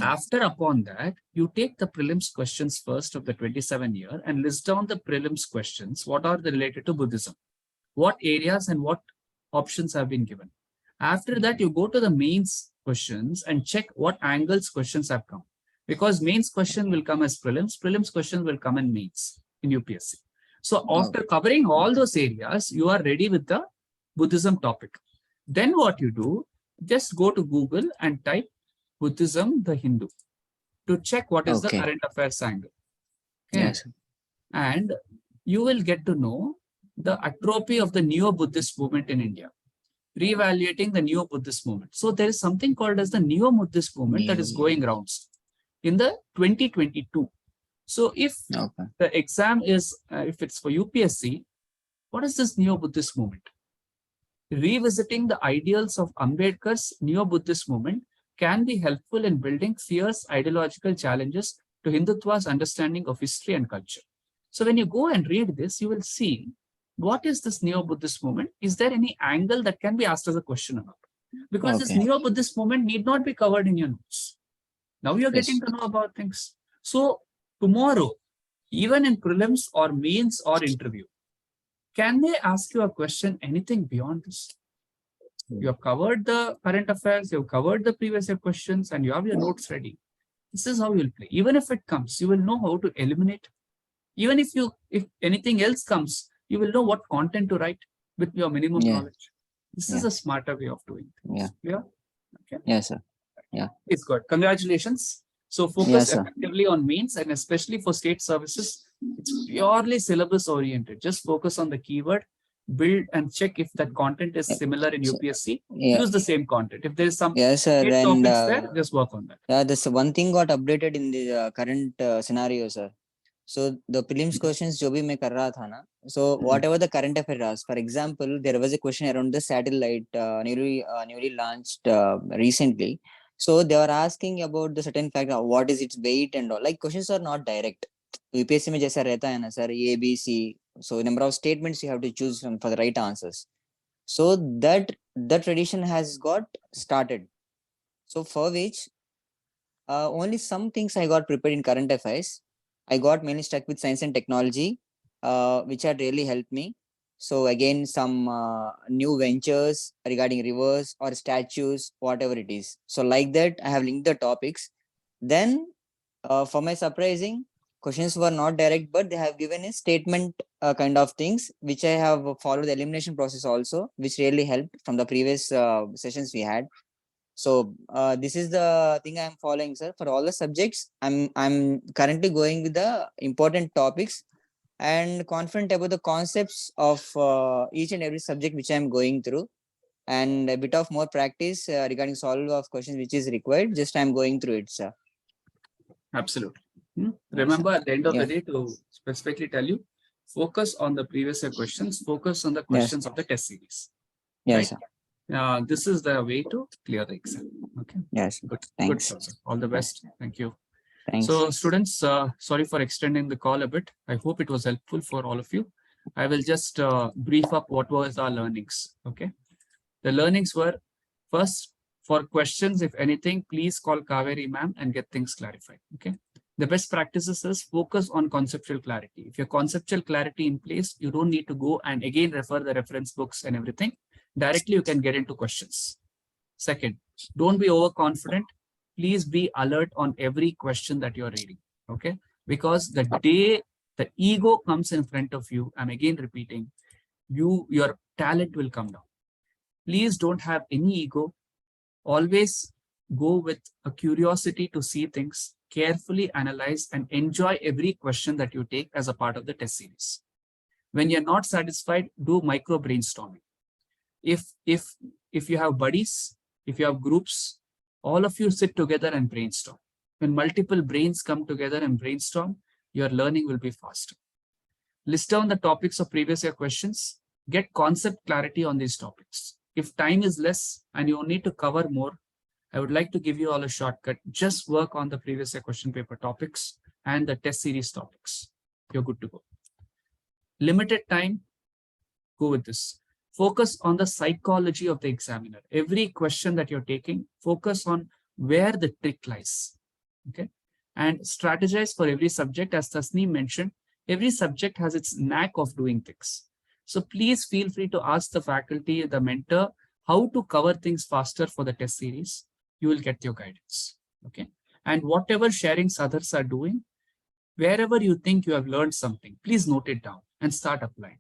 After upon that, you take the prelims questions first of the 27 year and list down the prelims questions. What are they related to Buddhism? What areas and what options have been given? After that, you go to the mains questions and check what angles questions have come. Because mains question will come as prelims question will come in mains in UPSC. So after covering all those areas, you are ready with the Buddhism topic. Then what you do, just go to Google and type Buddhism, the Hindu, to check what is the current affairs angle. Okay. Yes. And you will get to know the atrophy of the Neo-Buddhist movement in India, reevaluating the Neo-Buddhist movement. So there is something called as the Neo-Buddhist movement that is going rounds in the 2022. So if the exam is, if it's for UPSC, what is this Neo-Buddhist movement? Revisiting the ideals of Ambedkar's Neo-Buddhist movement can be helpful in building fierce ideological challenges to Hindutva's understanding of history and culture. So when you go and read this, you will see what is this Neo-Buddhist movement? Is there any angle that can be asked as a question about? Because this Neo-Buddhist movement need not be covered in your notes. Now you're getting to know about things. So tomorrow, even in prelims or mains or interview, can they ask you a question, anything beyond this? You have covered the current affairs, you have covered the previous year questions, and you have your notes ready. This is how you'll play. Even if it comes, you will know how to eliminate. Even if anything else comes, you will know what content to write with your minimum knowledge. This is a smarter way of doing things. Yeah. Okay. Yes, sir. Yeah. It's good. Congratulations. So focus effectively on mains, and especially for state services, it's purely syllabus oriented. Just focus on the keyword, build and check if that content is similar in UPSC. Use the same content. If there is some topics there, just work on that. Yeah, this one thing got updated in the current scenario, sir. So the prelims questions jo bhi main kar raha tha na, so whatever the current affair was, for example, there was a question around the satellite newly launched recently. So they were asking about the certain fact, what is its weight and all. Like questions are not direct. UPSC में जैसा रहता है ना sir, A, B, C. So number of statements you have to choose for the right answers. So that tradition has got started. So for which only some things I got prepared in current affairs. I got mainly stuck with science and technology, which had really helped me. So again, some new ventures regarding rivers or statues, whatever it is. So like that, I have linked the topics. Then for my surprising, questions were not direct, but they have given a statement kind of things, which I have followed the elimination process also, which really helped from the previous sessions we had. So this is the thing I'm following, sir. For all the subjects, I'm currently going with the important topics and confident about the concepts of each and every subject which I'm going through, and a bit of more practice regarding solve of questions which is required. Just I'm going through it, sir. Absolutely. Remember, at the end of the day, to specifically tell you, focus on the previous year questions, focus on the questions of the test series. Yes, right? sir. This is the way to clear the exam. Okay. Yes. Good. Thanks. Good, sir. All the best. Thank you. Thanks. So students, sorry for extending the call a bit. I hope it was helpful for all of you. I will just brief up what was our learnings. Okay. The learnings were, first, for questions, if anything, please call Kaveri ma'am and get things clarified. Okay. The best practices is focus on conceptual clarity. If your conceptual clarity in place, you don't need to go and again refer the reference books and everything. Directly, you can get into questions. Second, don't be overconfident. Please be alert on every question that you're reading. Okay. Because the day the ego comes in front of you, I'm again repeating, your talent will come down. Please don't have any ego. Always go with a curiosity to see things, carefully analyze and enjoy every question that you take as a part of the test series. When you're not satisfied, do micro brainstorming. If you have buddies, if you have groups, all of you sit together and brainstorm. When multiple brains come together and brainstorm, your learning will be faster. List down the topics of previous year questions. Get concept clarity on these topics. If time is less and you need to cover more, I would like to give you all a shortcut. Just work on the previous year question paper topics and the test series topics. You're good to go. Limited time, go with this. Focus on the psychology of the examiner. Every question that you're taking, focus on where the trick lies. Okay. And strategize for every subject. As Tasneem mentioned, every subject has its knack of doing things. So please feel free to ask the faculty, the mentor, how to cover things faster for the test series. You will get your guidance. Okay. And whatever sharings others are doing, wherever you think you have learned something, please note it down and start applying.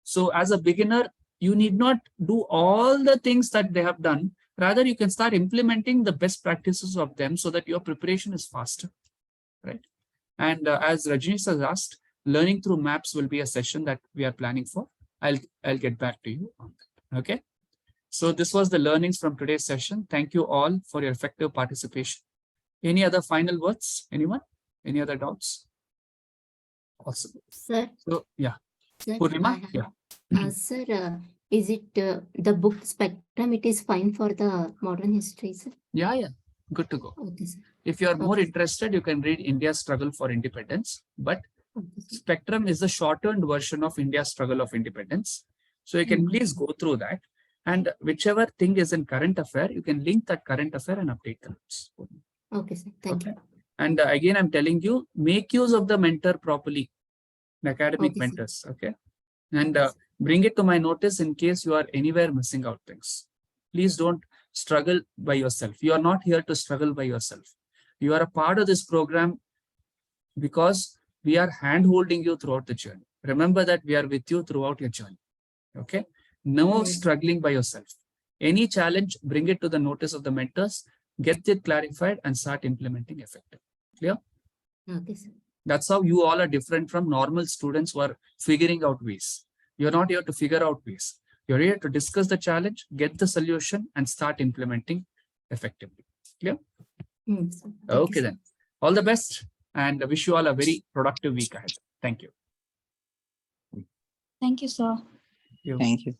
So as a beginner, you need not do all the things that they have done. Rather, you can start implementing the best practices of them so that your preparation is faster, right? And as Rajnish has asked, learning through maps will be a session that we are planning for. I'll get back to you on that. Okay. So this was the learnings from today's session. Thank you all for your effective participation. Any other final words? Anyone? Any other doubts? Awesome. Sir. So yeah. Sir, Purnima? Yeah. Sir, is it the book Spectrum? It is fine for the modern history, sir? Yeah. Good to go. Okay, sir. If you are more interested, you can read India's Struggle for Independence. But Spectrum is the shortened version of India's Struggle of Independence. So you can please go through that. And whichever thing is in current affair, you can link that current affair and update the notes. Okay, sir. Thank you. And again, I'm telling you, make use of the mentor properly, the academic mentors. Okay. And bring it to my notice in case you are anywhere missing out things. Please don't struggle by yourself. You are not here to struggle by yourself. You are a part of this program because we are hand-holding you throughout the journey. Remember that we are with you throughout your journey. Okay. No struggling by yourself. Any challenge, bring it to the notice of the mentors, get it clarified and start implementing effectively. Clear? Okay, sir. That's how you all are different from normal students who are figuring out ways. You're not here to figure out ways. You're here to discuss the challenge, get the solution and start implementing effectively. Clear? Okay then. All the best and I wish you all a very productive week ahead. Thank you. Thank you, sir. Thank you. Thank you.